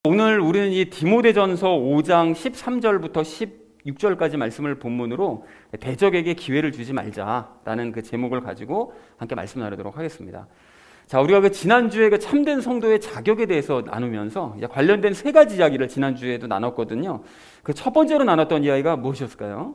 오늘 우리는 이 디모데전서 5장 13절부터 16절까지 말씀을 본문으로 대적에게 기회를 주지 말자라는 그 제목을 가지고 함께 말씀 나누도록 하겠습니다. 자, 우리가 그 지난주에 그 참된 성도의 자격에 대해서 나누면서 관련된 세 가지 이야기를 지난주에도 나눴거든요. 그 첫 번째로 나눴던 이야기가 무엇이었을까요?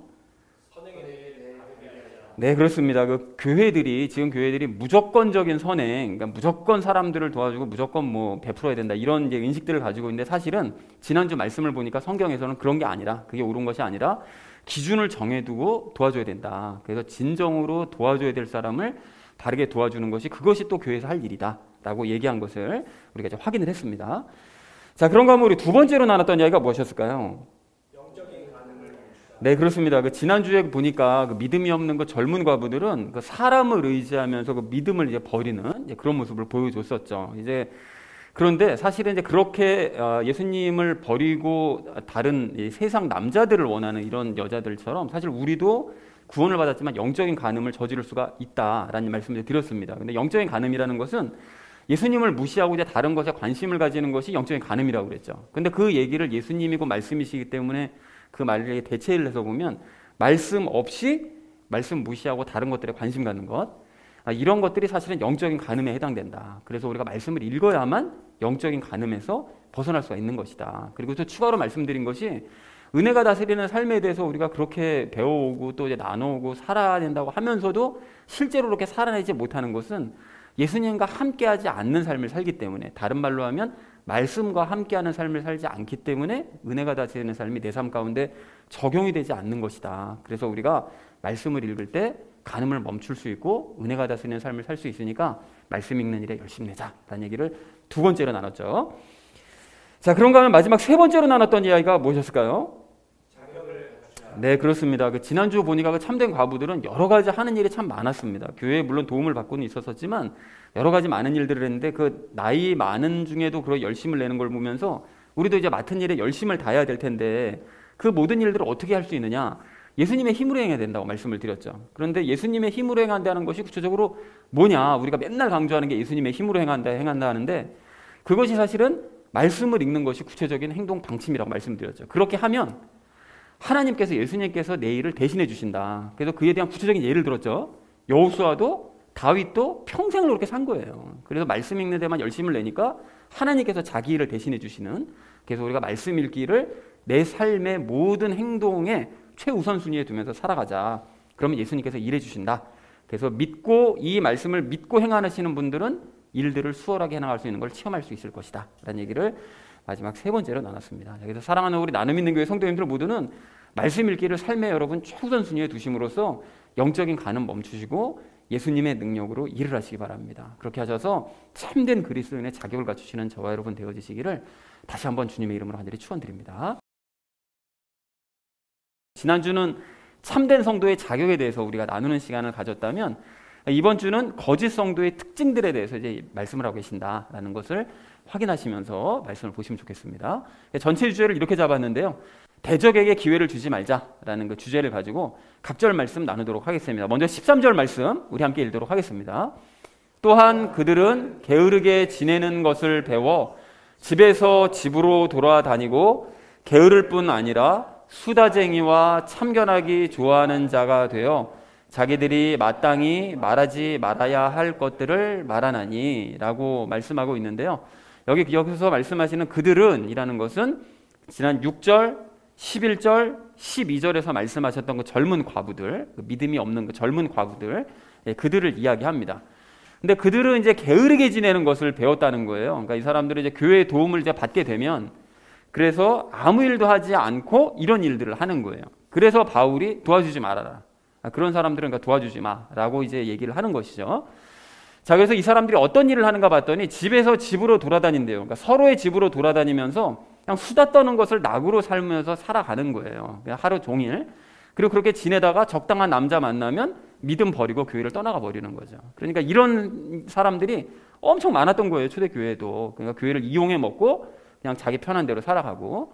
네, 그렇습니다. 지금 교회들이 무조건적인 선행, 그러니까 무조건 사람들을 도와주고 무조건 뭐 베풀어야 된다, 이런 이제 인식들을 가지고 있는데, 사실은 지난주 말씀을 보니까 성경에서는 그런 게 아니라, 그게 옳은 것이 아니라 기준을 정해두고 도와줘야 된다. 그래서 진정으로 도와줘야 될 사람을 바르게 도와주는 것이, 그것이 또 교회에서 할 일이다 라고 얘기한 것을 우리가 이제 확인을 했습니다. 자, 그런가 하면 우리 두 번째로 나눴던 이야기가 무엇이었을까요? 네, 그렇습니다. 지난주에 보니까 믿음이 없는 젊은 과부들은 사람을 의지하면서 믿음을 이제 버리는 이제 그런 모습을 보여줬었죠. 그런데 사실은 이제 그렇게 예수님을 버리고 다른 세상 남자들을 원하는 이런 여자들처럼, 사실 우리도 구원을 받았지만 영적인 간음을 저지를 수가 있다라는 말씀을 드렸습니다. 근데 영적인 간음이라는 것은 예수님을 무시하고 이제 다른 것에 관심을 가지는 것이 영적인 간음이라고 그랬죠. 근데 그 얘기를 예수님이고 말씀이시기 때문에 그 말에 대체를 해서 보면, 말씀 없이 말씀 무시하고 다른 것들에 관심 갖는 것, 이런 것들이 사실은 영적인 간음에 해당된다. 그래서 우리가 말씀을 읽어야만 영적인 간음에서 벗어날 수가 있는 것이다. 그리고 또 추가로 말씀드린 것이, 은혜가 다스리는 삶에 대해서 우리가 그렇게 배워오고 또 이제 나눠오고 살아야 된다고 하면서도 실제로 그렇게 살아내지 못하는 것은 예수님과 함께하지 않는 삶을 살기 때문에, 다른 말로 하면 말씀과 함께하는 삶을 살지 않기 때문에 은혜가 다스리는 삶이 내 삶 가운데 적용이 되지 않는 것이다. 그래서 우리가 말씀을 읽을 때 간음을 멈출 수 있고 은혜가 다스리는 삶을 살 수 있으니까 말씀 읽는 일에 열심히 내자라는 얘기를 두 번째로 나눴죠. 자, 그런가 하면 마지막 세 번째로 나눴던 이야기가 무엇이었을까요? 네, 그렇습니다. 지난주 보니까 참된 과부들은 여러 가지 하는 일이 참 많았습니다. 교회에 물론 도움을 받고는 있었지만 여러 가지 많은 일들을 했는데, 나이 많은 중에도 그런 열심을 내는 걸 보면서 우리도 이제 맡은 일에 열심을 다해야 될 텐데, 그 모든 일들을 어떻게 할 수 있느냐? 예수님의 힘으로 행해야 된다고 말씀을 드렸죠. 그런데 예수님의 힘으로 행한다는 것이 구체적으로 뭐냐? 우리가 맨날 강조하는 게 예수님의 힘으로 행한다 하는데, 그것이 사실은 말씀을 읽는 것이 구체적인 행동 방침이라고 말씀드렸죠. 그렇게 하면 하나님께서, 예수님께서 내 일을 대신해 주신다. 그래서 그에 대한 구체적인 예를 들었죠. 여호수아도 다윗도 평생을 그렇게 산 거예요. 그래서 말씀 읽는 데만 열심을 내니까 하나님께서 자기 일을 대신해 주시는, 그래서 우리가 말씀 읽기를 내 삶의 모든 행동에 최우선순위에 두면서 살아가자. 그러면 예수님께서 일해 주신다. 그래서 이 말씀을 믿고 행하시는 분들은 일들을 수월하게 해나갈 수 있는 걸 체험할 수 있을 것이다 라는 얘기를 마지막 세 번째로 나눴습니다. 그래서 사랑하는 우리 나눔 있는 교회 성도님들 모두는 말씀 읽기를 삶의 여러분 최우선순위에 두심으로써 영적인 간음 멈추시고 예수님의 능력으로 일을 하시기 바랍니다. 그렇게 하셔서 참된 그리스도인의 자격을 갖추시는 저와 여러분 되어지시기를 다시 한번 주님의 이름으로 간절히 축원드립니다. 지난주는 참된 성도의 자격에 대해서 우리가 나누는 시간을 가졌다면, 이번 주는 거짓 성도의 특징들에 대해서 이제 말씀을 하고 계신다라는 것을 확인하시면서 말씀을 보시면 좋겠습니다. 전체 주제를 이렇게 잡았는데요. 대적에게 기회를 주지 말자라는 그 주제를 가지고 각절 말씀 나누도록 하겠습니다. 먼저 13절 말씀 우리 함께 읽도록 하겠습니다. 또한 그들은 게으르게 지내는 것을 배워 집에서 집으로 돌아다니고 게으를 뿐 아니라 수다쟁이와 참견하기 좋아하는 자가 되어 자기들이 마땅히 말하지 말아야 할 것들을 말하나니 라고 말씀하고 있는데요. 여기서 말씀하시는 그들은 이라는 것은 지난 6절, 11절, 12절에서 말씀하셨던 그 젊은 과부들, 믿음이 없는 그 젊은 과부들, 그들을 이야기합니다. 근데 그들은 이제 게으르게 지내는 것을 배웠다는 거예요. 그러니까 이 사람들은 이제 교회의 도움을 이제 받게 되면, 그래서 아무 일도 하지 않고 이런 일들을 하는 거예요. 그래서 바울이 도와주지 말아라. 그런 사람들은 그러니까 도와주지 마라고 이제 얘기를 하는 것이죠. 자, 그래서 이 사람들이 어떤 일을 하는가 봤더니 집에서 집으로 돌아다닌대요. 그러니까 서로의 집으로 돌아다니면서 그냥 수다 떠는 것을 낙으로 살면서 살아가는 거예요. 그냥 하루 종일. 그리고 그렇게 지내다가 적당한 남자 만나면 믿음 버리고 교회를 떠나가 버리는 거죠. 그러니까 이런 사람들이 엄청 많았던 거예요. 초대교회에도. 그러니까 교회를 이용해 먹고 그냥 자기 편한 대로 살아가고.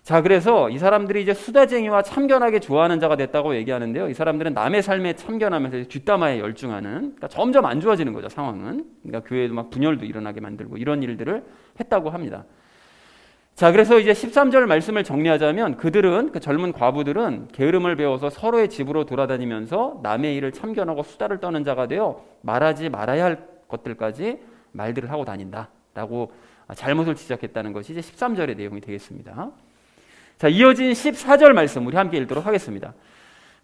자, 그래서 이 사람들이 이제 수다쟁이와 참견하게 좋아하는 자가 됐다고 얘기하는데요. 이 사람들은 남의 삶에 참견하면서 뒷담화에 열중하는, 그러니까 점점 안 좋아지는 거죠, 상황은. 그러니까 교회에도 막 분열도 일어나게 만들고 이런 일들을 했다고 합니다. 자, 그래서 이제 13절 말씀을 정리하자면 그들은, 그 젊은 과부들은 게으름을 배워서 서로의 집으로 돌아다니면서 남의 일을 참견하고 수다를 떠는 자가 되어 말하지 말아야 할 것들까지 말들을 하고 다닌다라고 잘못을 지적했다는 것이 이제 13절의 내용이 되겠습니다. 자, 이어진 14절 말씀 우리 함께 읽도록 하겠습니다.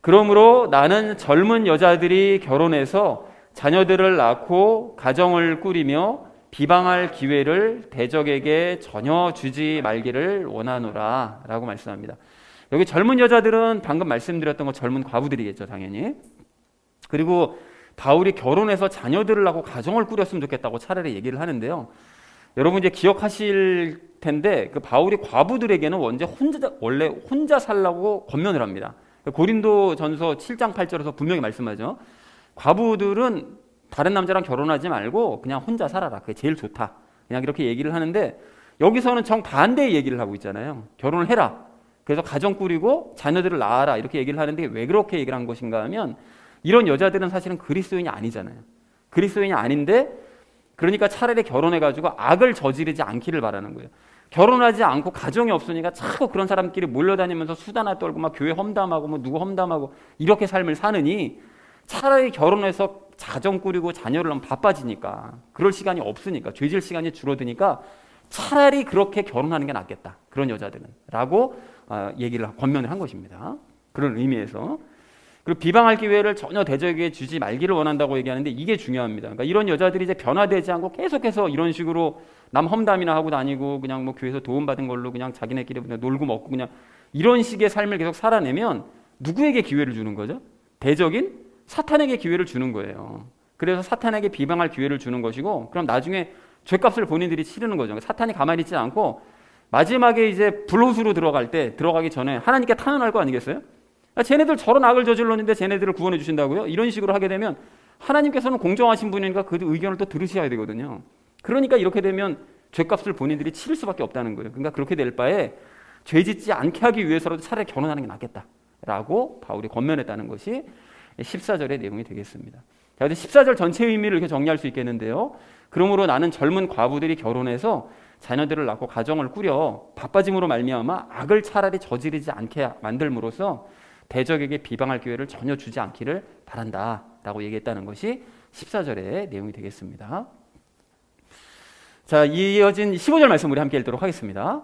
그러므로 나는 젊은 여자들이 결혼해서 자녀들을 낳고 가정을 꾸리며 비방할 기회를 대적에게 전혀 주지 말기를 원하노라 라고 말씀합니다. 여기 젊은 여자들은 방금 말씀드렸던 것 젊은 과부들이겠죠, 당연히. 그리고 바울이 결혼해서 자녀들을 낳고 가정을 꾸렸으면 좋겠다고 차라리 얘기를 하는데요. 여러분 이제 기억하실 텐데 그 바울이 과부들에게는 원래 혼자 살라고 권면을 합니다. 고린도전서 7장 8절에서 분명히 말씀하죠. 과부들은 다른 남자랑 결혼하지 말고 그냥 혼자 살아라. 그게 제일 좋다. 그냥 이렇게 얘기를 하는데 여기서는 정반대의 얘기를 하고 있잖아요. 결혼을 해라. 그래서 가정 꾸리고 자녀들을 낳아라. 이렇게 얘기를 하는데 왜 그렇게 얘기를 한 것인가 하면 이런 여자들은 사실은 그리스도인이 아니잖아요. 그리스도인이 아닌데 그러니까 차라리 결혼해가지고 악을 저지르지 않기를 바라는 거예요. 결혼하지 않고 가정이 없으니까 자꾸 그런 사람끼리 몰려다니면서 수다나 떨고 막 교회 험담하고 뭐 누구 험담하고 이렇게 삶을 사느니 차라리 결혼해서 가정 꾸리고 자녀를 낳으면 바빠지니까 그럴 시간이 없으니까 죄질 시간이 줄어드니까 차라리 그렇게 결혼하는 게 낫겠다. 그런 여자들은 라고 권면을 한 것입니다. 그런 의미에서. 그리고 비방할 기회를 전혀 대적에게 주지 말기를 원한다고 얘기하는데 이게 중요합니다. 그러니까 이런 여자들이 이제 변화되지 않고 계속해서 이런 식으로 남 험담이나 하고 다니고 그냥 뭐 교회에서 도움받은 걸로 그냥 자기네끼리 그냥 놀고 먹고 그냥 이런 식의 삶을 계속 살아내면 누구에게 기회를 주는 거죠? 대적인 사탄에게 기회를 주는 거예요. 그래서 사탄에게 비방할 기회를 주는 것이고 그럼 나중에 죄값을 본인들이 치르는 거죠. 사탄이 가만히 있지 않고 마지막에 이제 불호수로 들어가기 전에 하나님께 탄원할 거 아니겠어요? 쟤네들 저런 악을 저질렀는데 쟤네들을 구원해 주신다고요? 이런 식으로 하게 되면 하나님께서는 공정하신 분이니까 그 의견을 또 들으셔야 되거든요. 그러니까 이렇게 되면 죄값을 본인들이 치를 수밖에 없다는 거예요. 그러니까 그렇게 될 바에 죄 짓지 않게 하기 위해서라도 차라리 결혼하는 게 낫겠다라고 바울이 권면했다는 것이 14절의 내용이 되겠습니다. 자, 14절 전체 의미를 이렇게 정리할 수 있겠는데요. 그러므로 나는 젊은 과부들이 결혼해서 자녀들을 낳고 가정을 꾸려 바빠짐으로 말미암아 악을 차라리 저지르지 않게 만들므로써 대적에게 비방할 기회를 전혀 주지 않기를 바란다라고 얘기했다는 것이 14절의 내용이 되겠습니다. 자, 이어진 15절 말씀 우리 함께 읽도록 하겠습니다.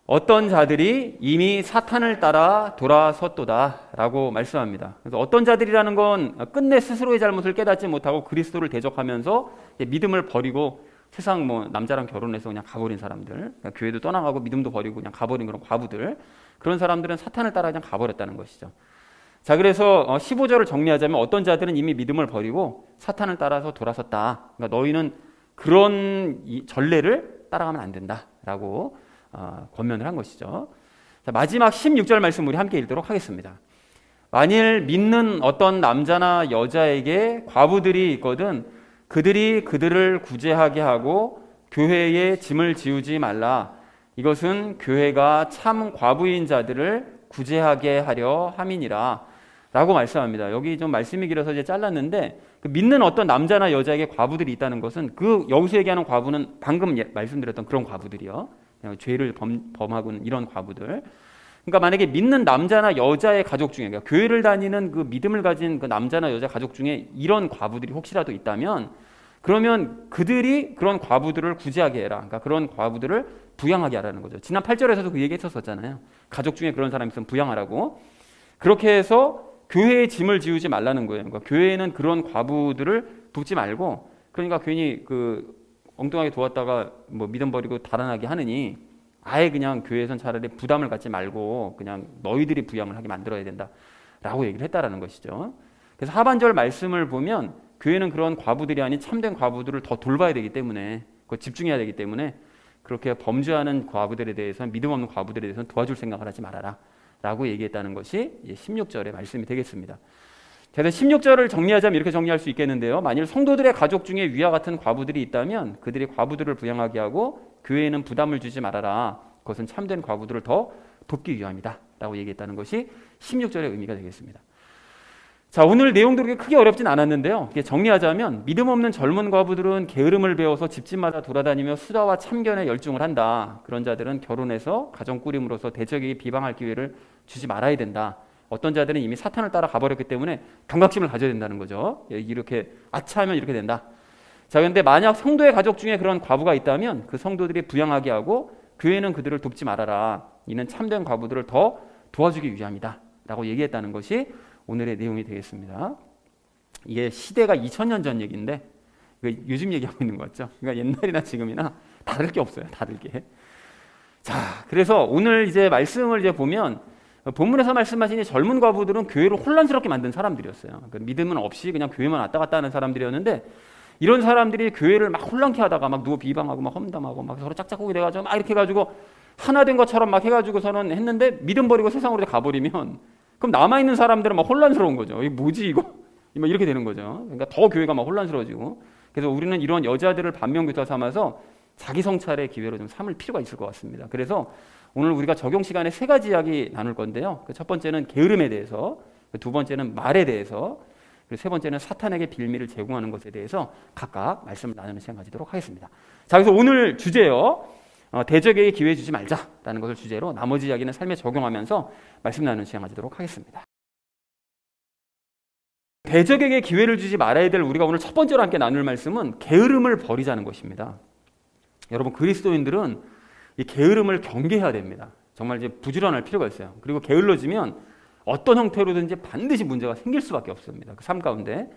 어떤 자들이 이미 사탄을 따라 돌아섰도다 라고 말씀합니다. 그래서 어떤 자들이라는 건 끝내 스스로의 잘못을 깨닫지 못하고 그리스도를 대적하면서 믿음을 버리고 세상 뭐 남자랑 결혼해서 그냥 가버린 사람들, 그러니까 교회도 떠나가고 믿음도 버리고 그냥 가버린 그런 과부들, 그런 사람들은 사탄을 따라 그냥 가버렸다는 것이죠. 자, 그래서 15절을 정리하자면 어떤 자들은 이미 믿음을 버리고 사탄을 따라서 돌아섰다. 그러니까 너희는 그런 전례를 따라가면 안 된다라고 권면을 한 것이죠. 자, 마지막 16절 말씀 우리 함께 읽도록 하겠습니다. 만일 믿는 어떤 남자나 여자에게 과부들이 있거든 그들이 그들을 구제하게 하고 교회에 짐을 지우지 말라. 이것은 교회가 참 과부인 자들을 구제하게 하려 함이니라 라고 말씀합니다. 여기 좀 말씀이 길어서 이제 잘랐는데 그 믿는 어떤 남자나 여자에게 과부들이 있다는 것은 그 여기서 얘기하는 과부는 방금 말씀드렸던 그런 과부들이요. 죄를 범하고 있는 이런 과부들. 그러니까 만약에 믿는 남자나 여자의 가족 중에, 그러니까 교회를 다니는 그 믿음을 가진 그 남자나 여자 가족 중에 이런 과부들이 혹시라도 있다면, 그러면 그들이 그런 과부들을 구제하게 해라. 그러니까 그런 과부들을 부양하게 하라는 거죠. 지난 8절에서도 그 얘기 했었잖아요. 가족 중에 그런 사람이 있으면 부양하라고. 그렇게 해서 교회에 짐을 지우지 말라는 거예요. 그러니까 교회에는 그런 과부들을 둡지 말고, 그러니까 괜히 그 엉뚱하게 도왔다가 뭐 믿음 버리고 달아나게 하느니 아예 그냥 교회에선 차라리 부담을 갖지 말고 그냥 너희들이 부양을 하게 만들어야 된다라고 얘기를 했다라는 것이죠. 그래서 하반절 말씀을 보면 교회는 그런 과부들이 아닌 참된 과부들을 더 돌봐야 되기 때문에, 그거 집중해야 되기 때문에 그렇게 범죄하는 과부들에 대해서는, 믿음 없는 과부들에 대해서는 도와줄 생각을 하지 말아라 라고 얘기했다는 것이 16절의 말씀이 되겠습니다. 그래서 16절을 정리하자면 이렇게 정리할 수 있겠는데요. 만일 성도들의 가족 중에 위와 같은 과부들이 있다면 그들이 과부들을 부양하게 하고 교회에는 부담을 주지 말아라. 그것은 참된 과부들을 더 돕기 위함이다 라고 얘기했다는 것이 16절의 의미가 되겠습니다. 자, 오늘 내용도 그렇게 크게 어렵진 않았는데요. 정리하자면 믿음 없는 젊은 과부들은 게으름을 배워서 집집마다 돌아다니며 수다와 참견에 열중을 한다. 그런 자들은 결혼해서 가정 꾸림으로써 대적에게 비방할 기회를 주지 말아야 된다. 어떤 자들은 이미 사탄을 따라 가버렸기 때문에 경각심을 가져야 된다는 거죠. 이렇게 아차하면 이렇게 된다. 자, 그런데 만약 성도의 가족 중에 그런 과부가 있다면 그 성도들이 부양하게 하고 교회는 그들을 돕지 말아라. 이는 참된 과부들을 더 도와주기 위함이다. 라고 얘기했다는 것이 오늘의 내용이 되겠습니다. 이게 시대가 2000년 전 얘기인데 요즘 얘기하고 있는 것 같죠. 그러니까 옛날이나 지금이나 다를 게 없어요. 다를 게. 자, 그래서 오늘 이제 말씀을 이제 보면 본문에서 말씀하신 젊은 과부들은 교회를 혼란스럽게 만든 사람들이었어요. 그러니까 믿음은 없이 그냥 교회만 왔다 갔다 하는 사람들이었는데 이런 사람들이 교회를 막 혼란케 하다가 막 누구 비방하고 막 험담하고 막 서로 짝짝꿍이 돼가지고 막 이렇게 해가지고 하나 된 것처럼 막 해가지고서는 했는데 믿음 버리고 세상으로 가버리면 그럼 남아있는 사람들은 막 혼란스러운 거죠. 이게 뭐지 이거? 막 이렇게 되는 거죠. 그러니까 더 교회가 막 혼란스러워지고. 그래서 우리는 이런 여자들을 반면교사 삼아서 자기 성찰의 기회로 좀 삼을 필요가 있을 것 같습니다. 그래서 오늘 우리가 적용 시간에 3가지 이야기 나눌 건데요. 첫 번째는 게으름에 대해서, 두 번째는 말에 대해서, 그리고 세 번째는 사탄에게 빌미를 제공하는 것에 대해서 각각 말씀을 나누는 시간 가지도록 하겠습니다. 자, 그래서 오늘 주제요. 대적에게 기회 주지 말자라는 것을 주제로 나머지 이야기는 삶에 적용하면서 말씀 나누는 시간 가지도록 하겠습니다. 대적에게 기회를 주지 말아야 될 우리가 오늘 첫 번째로 함께 나눌 말씀은 게으름을 버리자는 것입니다. 여러분, 그리스도인들은 이 게으름을 경계해야 됩니다. 정말 이제 부지런할 필요가 있어요. 그리고 게을러지면 어떤 형태로든지 반드시 문제가 생길 수밖에 없습니다. 그 삶 가운데.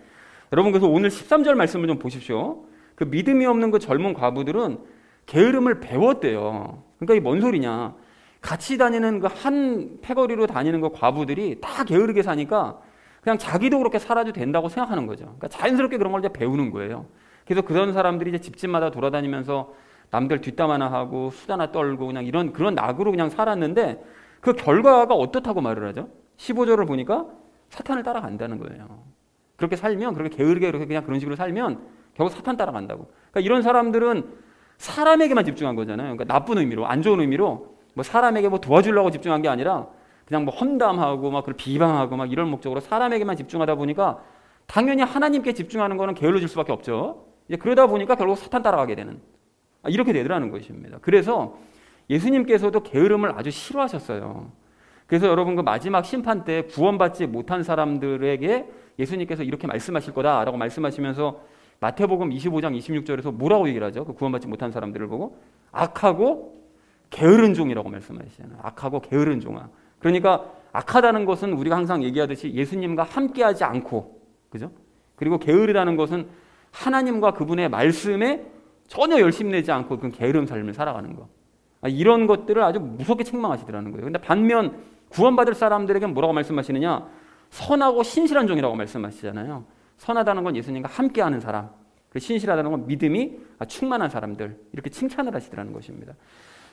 여러분, 그래서 오늘 13절 말씀을 좀 보십시오. 그 믿음이 없는 그 젊은 과부들은 게으름을 배웠대요. 그러니까 이게 뭔 소리냐? 같이 다니는 그 한 패거리로 다니는 그 과부들이 다 게으르게 사니까 그냥 자기도 그렇게 살아도 된다고 생각하는 거죠. 그러니까 자연스럽게 그런 걸 이제 배우는 거예요. 그래서 그런 사람들이 이제 집집마다 돌아다니면서 남들 뒷담 하나 하고 수다나 떨고 그냥 이런 그런 낙으로 그냥 살았는데 그 결과가 어떻다고 말을 하죠? 15절을 보니까 사탄을 따라간다는 거예요. 그렇게 살면, 그렇게 게으르게 그렇게 그냥 그런 식으로 살면 결국 사탄 따라간다고. 그러니까 이런 사람들은 사람에게만 집중한 거잖아요. 그러니까 나쁜 의미로, 안 좋은 의미로 뭐 사람에게 뭐 도와주려고 집중한 게 아니라 그냥 뭐 험담하고 막 그걸 비방하고 막 이런 목적으로 사람에게만 집중하다 보니까 당연히 하나님께 집중하는 거는 게을러질 수밖에 없죠. 이제 그러다 보니까 결국 사탄 따라가게 되는 이렇게 되더라는 것입니다. 그래서 예수님께서도 게으름을 아주 싫어하셨어요. 그래서 여러분 그 마지막 심판 때 구원받지 못한 사람들에게 예수님께서 이렇게 말씀하실 거다라고 말씀하시면서 마태복음 25장 26절에서 뭐라고 얘기를 하죠? 그 구원받지 못한 사람들을 보고 악하고 게으른 종이라고 말씀하시잖아요. 악하고 게으른 종아. 그러니까 악하다는 것은 우리가 항상 얘기하듯이 예수님과 함께하지 않고, 그죠? 그리고 게으르다는 것은 하나님과 그분의 말씀에 전혀 열심 내지 않고 그 게으름 삶을 살아가는 거. 이런 것들을 아주 무섭게 책망하시더라는 거예요. 근데 반면 구원받을 사람들에게 뭐라고 말씀하시느냐? 선하고 신실한 종이라고 말씀하시잖아요. 선하다는 건 예수님과 함께하는 사람, 그리고 신실하다는 건 믿음이 충만한 사람들, 이렇게 칭찬을 하시더라는 것입니다.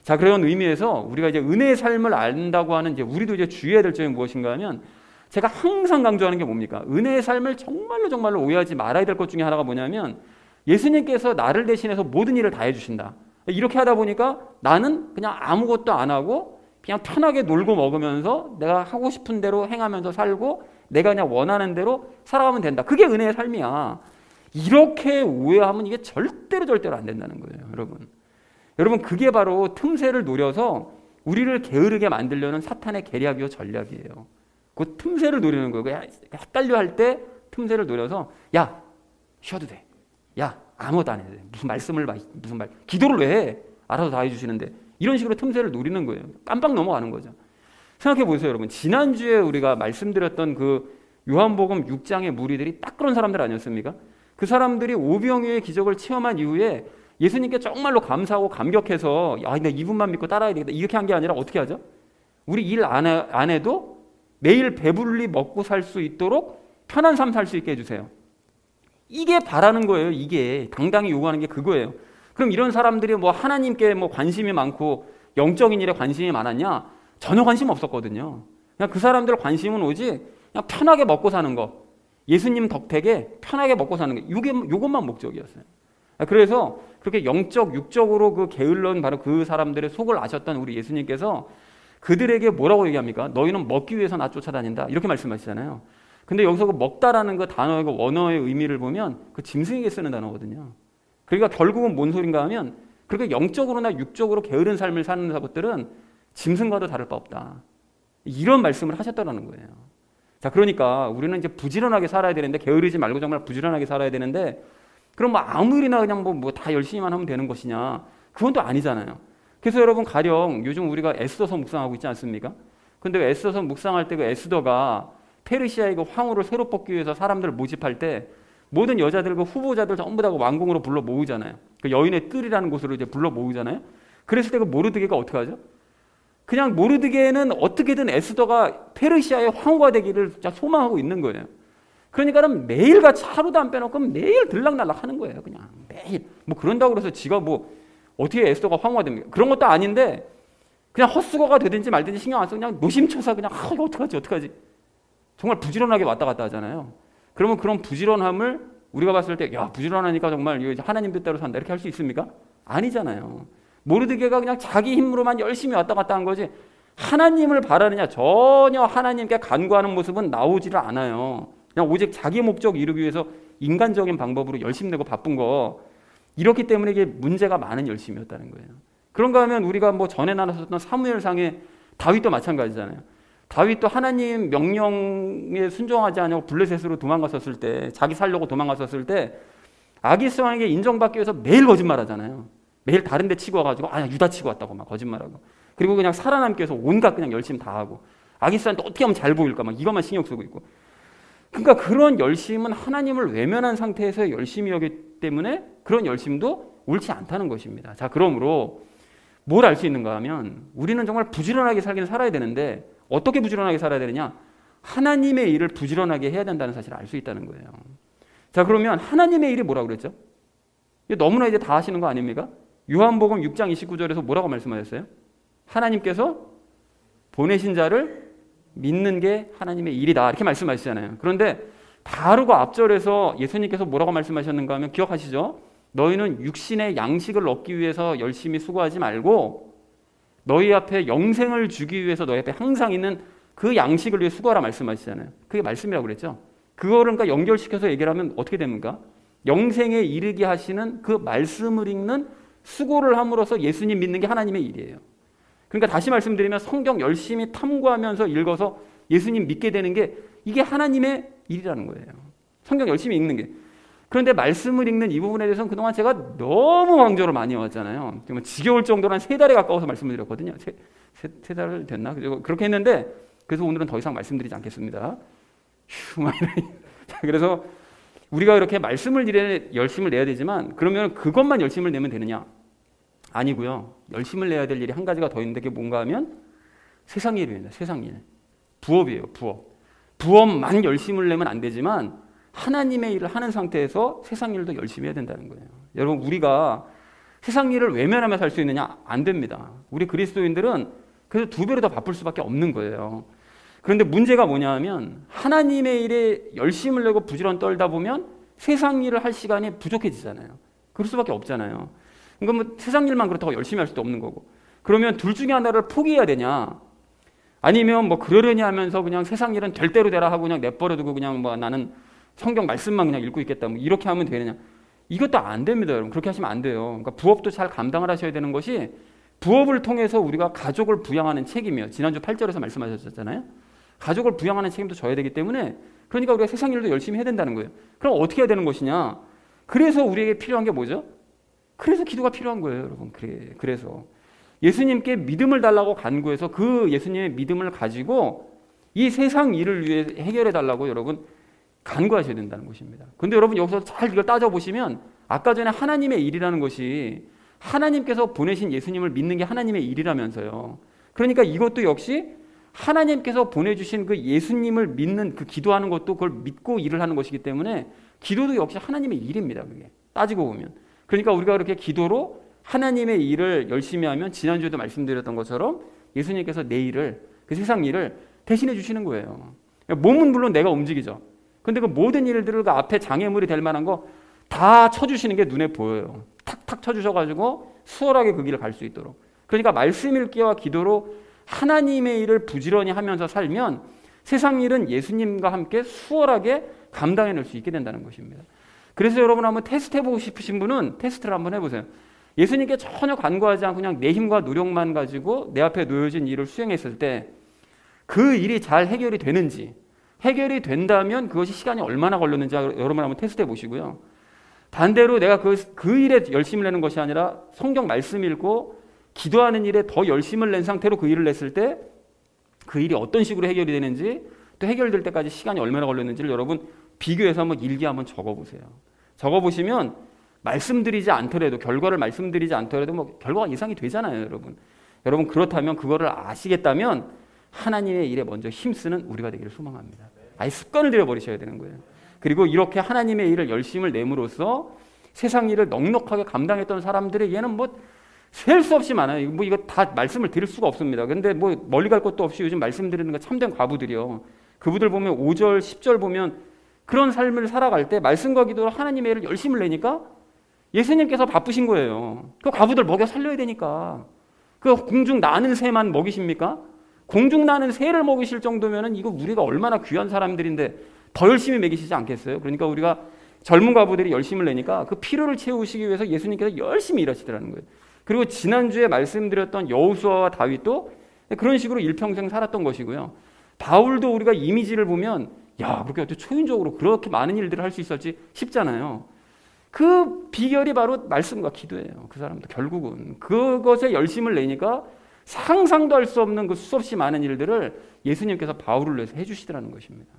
자, 그런 의미에서 우리가 이제 은혜의 삶을 안다고 하는 이제 우리도 이제 주의해야 될 점이 무엇인가 하면 제가 항상 강조하는 게 뭡니까? 은혜의 삶을 정말로 오해하지 말아야 될 것 중에 하나가 뭐냐면 예수님께서 나를 대신해서 모든 일을 다 해주신다. 이렇게 하다 보니까 나는 그냥 아무것도 안 하고 그냥 편하게 놀고 먹으면서 내가 하고 싶은 대로 행하면서 살고 내가 그냥 원하는 대로 살아가면 된다. 그게 은혜의 삶이야. 이렇게 오해하면 이게 절대로 안 된다는 거예요, 여러분. 여러분, 그게 바로 틈새를 노려서 우리를 게으르게 만들려는 사탄의 계략이요 전략이에요. 그 틈새를 노리는 거예요. 헷갈려 할 때 틈새를 노려서 야, 쉬어도 돼. 야, 아무것도 안 해도 돼. 무슨 말 기도를 왜 해? 알아서 다 해주시는데 이런 식으로 틈새를 노리는 거예요. 깜빡 넘어가는 거죠. 생각해 보세요, 여러분. 지난주에 우리가 말씀드렸던 그 요한복음 6장의 무리들이 딱 그런 사람들 아니었습니까? 그 사람들이 오병이어의 기적을 체험한 이후에 예수님께 정말로 감사하고 감격해서 야, 내가 이분만 믿고 따라야 되겠다. 이렇게 한 게 아니라 어떻게 하죠? 우리 일 안 해도 매일 배불리 먹고 살 수 있도록 편한 삶 살 수 있게 해주세요. 이게 바라는 거예요. 이게 당당히 요구하는 게 그거예요. 그럼 이런 사람들이 뭐 하나님께 뭐 관심이 많고 영적인 일에 관심이 많았냐? 전혀 관심 없었거든요. 그냥 그 사람들 관심은 오직 그냥 편하게 먹고 사는 거, 예수님 덕택에 편하게 먹고 사는 게 요것만 목적이었어요. 그래서 그렇게 영적, 육적으로 그 게을러온 바로 그 사람들의 속을 아셨던 우리 예수님께서 그들에게 뭐라고 얘기합니까? 너희는 먹기 위해서 나 쫓아다닌다. 이렇게 말씀하시잖아요. 근데 여기서 그 먹다라는 그 단어의 그 원어의 의미를 보면 그 짐승에게 쓰는 단어거든요. 그러니까 결국은 뭔 소린가 하면 그렇게 영적으로나 육적으로 게으른 삶을 사는 사람들은 짐승과도 다를 바 없다. 이런 말씀을 하셨다는 거예요. 자, 그러니까 우리는 이제 부지런하게 살아야 되는데, 게으르지 말고 정말 부지런하게 살아야 되는데, 그럼 뭐 아무 일이나 그냥 뭐 다 열심히만 하면 되는 것이냐? 그건 또 아니잖아요. 그래서 여러분, 가령 요즘 우리가 에스더서 묵상하고 있지 않습니까? 근데 에스더서 묵상할 때 그 에스더가 페르시아의 그 황후를 새로 뽑기 위해서 사람들을 모집할 때 모든 여자들, 그 후보자들 전부 다 왕궁으로 불러 모으잖아요. 그 여인의 뜰이라는 곳으로 이제 불러 모으잖아요. 그랬을 때 그 모르드게가 어떻게 하죠? 그냥 모르드게는 어떻게든 에스더가 페르시아의 황후가 되기를 소망하고 있는 거예요. 그러니까는 매일같이 하루도 안 빼놓고 매일 들락날락 하는 거예요. 그냥 매일. 뭐 그런다고 그래서 지가 뭐 어떻게 에스더가 황후가 됩니까? 그런 것도 아닌데 그냥 헛수고가 되든지 말든지 신경 안 쓰고 그냥 노심초사 그냥 이거 어떡하지? 정말 부지런하게 왔다 갔다 하잖아요. 그러면 그런 부지런함을 우리가 봤을 때 야, 부지런하니까 정말 하나님 뜻대로 산다 이렇게 할 수 있습니까? 아니잖아요. 모르드게가 그냥 자기 힘으로만 열심히 왔다 갔다 한 거지 하나님을 바라느냐, 전혀 하나님께 간구하는 모습은 나오지를 않아요. 그냥 오직 자기 목적 이루기 위해서 인간적인 방법으로 열심내고 바쁜 거, 이렇기 때문에 이게 문제가 많은 열심이었다는 거예요. 그런가 하면 우리가 뭐 전에 나눴었던 사무엘상의 다윗도 마찬가지잖아요. 다윗도 하나님 명령에 순종하지 않고 블레셋으로 도망갔었을 때, 자기 살려고 도망갔었을 때 아기스 왕에게 인정받기 위해서 매일 거짓말하잖아요. 매일 다른 데 치고 와가지고 유다 치고 왔다고 막 거짓말하고, 그리고 그냥 살아남기 위해서 온갖 그냥 열심히 다 하고, 아기스한테 어떻게 하면 잘 보일까 막 이것만 신경 쓰고 있고. 그러니까 그런 열심은 하나님을 외면한 상태에서의 열심이었기 때문에 그런 열심도 옳지 않다는 것입니다. 자, 그러므로 뭘 알 수 있는가 하면 우리는 정말 부지런하게 살기는 살아야 되는데, 어떻게 부지런하게 살아야 되느냐? 하나님의 일을 부지런하게 해야 된다는 사실을 알 수 있다는 거예요. 자, 그러면 하나님의 일이 뭐라고 그랬죠? 너무나 이제 다 하시는 거 아닙니까? 요한복음 6장 29절에서 뭐라고 말씀하셨어요? 하나님께서 보내신 자를 믿는 게 하나님의 일이다 이렇게 말씀하시잖아요. 그런데 바로 앞절에서 예수님께서 뭐라고 말씀하셨는가 하면 기억하시죠? 너희는 육신의 양식을 얻기 위해서 열심히 수고하지 말고 너희 앞에 영생을 주기 위해서 너희 앞에 항상 있는 그 양식을 위해 수고하라 말씀하시잖아요. 그게 말씀이라고 그랬죠. 그거를 그러니까 연결시켜서 얘기를 하면 어떻게 됩니까? 영생에 이르게 하시는 그 말씀을 읽는 수고를 함으로써 예수님 믿는 게 하나님의 일이에요. 그러니까 다시 말씀드리면 성경 열심히 탐구하면서 읽어서 예수님 믿게 되는 게 이게 하나님의 일이라는 거예요. 성경 열심히 읽는 게. 그런데 말씀을 읽는 이 부분에 대해서는 그동안 제가 너무 강조를 많이 해왔잖아요. 정말 지겨울 정도로 한 3달에 가까워서 말씀을 드렸거든요. 세 달 됐나? 그렇게 했는데 그래서 오늘은 더 이상 말씀드리지 않겠습니다. 그래서 우리가 이렇게 말씀을 열심을 내야 되지만 그러면 그것만 열심을 내면 되느냐? 아니고요. 열심을 내야 될 일이 한 가지가 더 있는데 그게 뭔가 하면 세상 일입니다. 세상 일. 부업이에요. 부업. 부업만 열심을 내면 안 되지만 하나님의 일을 하는 상태에서 세상 일도 열심히 해야 된다는 거예요. 여러분, 우리가 세상 일을 외면하며 살 수 있느냐? 안 됩니다. 우리 그리스도인들은 그래서 2배로 더 바쁠 수밖에 없는 거예요. 그런데 문제가 뭐냐 하면 하나님의 일에 열심을 내고 부지런 떨다 보면 세상 일을 할 시간이 부족해지잖아요. 그럴 수밖에 없잖아요. 그러니까 뭐 세상 일만 그렇다고 열심히 할 수도 없는 거고. 그러면 둘 중에 하나를 포기해야 되냐? 아니면 뭐 그러려니 하면서 그냥 세상 일은 될 대로 되라 하고 그냥 내버려두고 그냥 뭐 나는 성경 말씀만 그냥 읽고 있겠다 뭐 이렇게 하면 되느냐? 이것도 안 됩니다, 여러분. 그렇게 하시면 안 돼요. 그러니까 부업도 잘 감당을 하셔야 되는 것이, 부업을 통해서 우리가 가족을 부양하는 책임이에요. 지난주 8절에서 말씀하셨잖아요. 가족을 부양하는 책임도 져야 되기 때문에, 그러니까 우리가 세상 일도 열심히 해야 된다는 거예요. 그럼 어떻게 해야 되는 것이냐? 그래서 우리에게 필요한 게 뭐죠? 그래서 기도가 필요한 거예요, 여러분. 그래서 예수님께 믿음을 달라고 간구해서 그 예수님의 믿음을 가지고 이 세상 일을 위해 해결해 달라고 여러분 간구하셔야 된다는 것입니다. 근데 여러분 여기서 잘 이걸 따져보시면 아까 전에 하나님의 일이라는 것이 하나님께서 보내신 예수님을 믿는 게 하나님의 일이라면서요. 그러니까 이것도 역시 하나님께서 보내주신 그 예수님을 믿는 그 기도하는 것도 그걸 믿고 일을 하는 것이기 때문에 기도도 역시 하나님의 일입니다. 그게 따지고 보면. 그러니까 우리가 그렇게 기도로 하나님의 일을 열심히 하면 지난주에도 말씀드렸던 것처럼 예수님께서 내 일을, 그 세상 일을 대신해 주시는 거예요. 몸은 물론 내가 움직이죠. 근데 그 모든 일들을 그 앞에 장애물이 될 만한 거 다 쳐주시는 게 눈에 보여요. 탁탁 쳐주셔가지고 수월하게 그 길을 갈 수 있도록. 그러니까 말씀 읽기와 기도로 하나님의 일을 부지런히 하면서 살면 세상 일은 예수님과 함께 수월하게 감당해낼 수 있게 된다는 것입니다. 그래서 여러분 한번 테스트해보고 싶으신 분은 테스트를 한번 해보세요. 예수님께 전혀 간구하지 않고 그냥 내 힘과 노력만 가지고 내 앞에 놓여진 일을 수행했을 때 그 일이 잘 해결이 되는지, 해결이 된다면 그것이 시간이 얼마나 걸렸는지 여러분 한번 테스트해 보시고요. 반대로 내가 그 일에 열심을 내는 것이 아니라 성경 말씀 읽고 기도하는 일에 더 열심을 낸 상태로 그 일을 냈을 때 그 일이 어떤 식으로 해결이 되는지, 또 해결될 때까지 시간이 얼마나 걸렸는지를 여러분 비교해서 한번 일기에 한번 적어보세요. 적어보시면 말씀드리지 않더라도, 결과를 말씀드리지 않더라도 뭐 결과가 예상이 되잖아요, 여러분. 여러분 그렇다면, 그거를 아시겠다면 하나님의 일에 먼저 힘쓰는 우리가 되기를 소망합니다. 아예 습관을 들여버리셔야 되는 거예요. 그리고 이렇게 하나님의 일을 열심을 내므로써 세상 일을 넉넉하게 감당했던 사람들에게는 뭐 셀 수 없이 많아요. 뭐 이거 다 말씀을 드릴 수가 없습니다. 근데 뭐 멀리 갈 것도 없이 요즘 말씀드리는 거 참된 과부들이요. 그분들 보면 5절, 10절 보면 그런 삶을 살아갈 때 말씀과 기도로 하나님의 일을 열심을 내니까 예수님께서 바쁘신 거예요. 그 과부들 먹여 살려야 되니까. 그 공중 나는 새만 먹이십니까? 공중 나는 새를 먹이실 정도면은 이거 우리가 얼마나 귀한 사람들인데 더 열심히 먹이시지 않겠어요? 그러니까 우리가 젊은 과부들이 열심을 내니까 그 필요를 채우시기 위해서 예수님께서 열심히 일하시더라는 거예요. 그리고 지난주에 말씀드렸던 여호수아와 다윗도 그런 식으로 일평생 살았던 것이고요. 바울도 우리가 이미지를 보면 야, 그렇게 어떻게 초인적으로 그렇게 많은 일들을 할 수 있었지 싶잖아요. 그 비결이 바로 말씀과 기도예요. 그 사람도 결국은 그것에 열심을 내니까 상상도 할 수 없는 그 수없이 많은 일들을 예수님께서 바울을 위해서 해주시더라는 것입니다.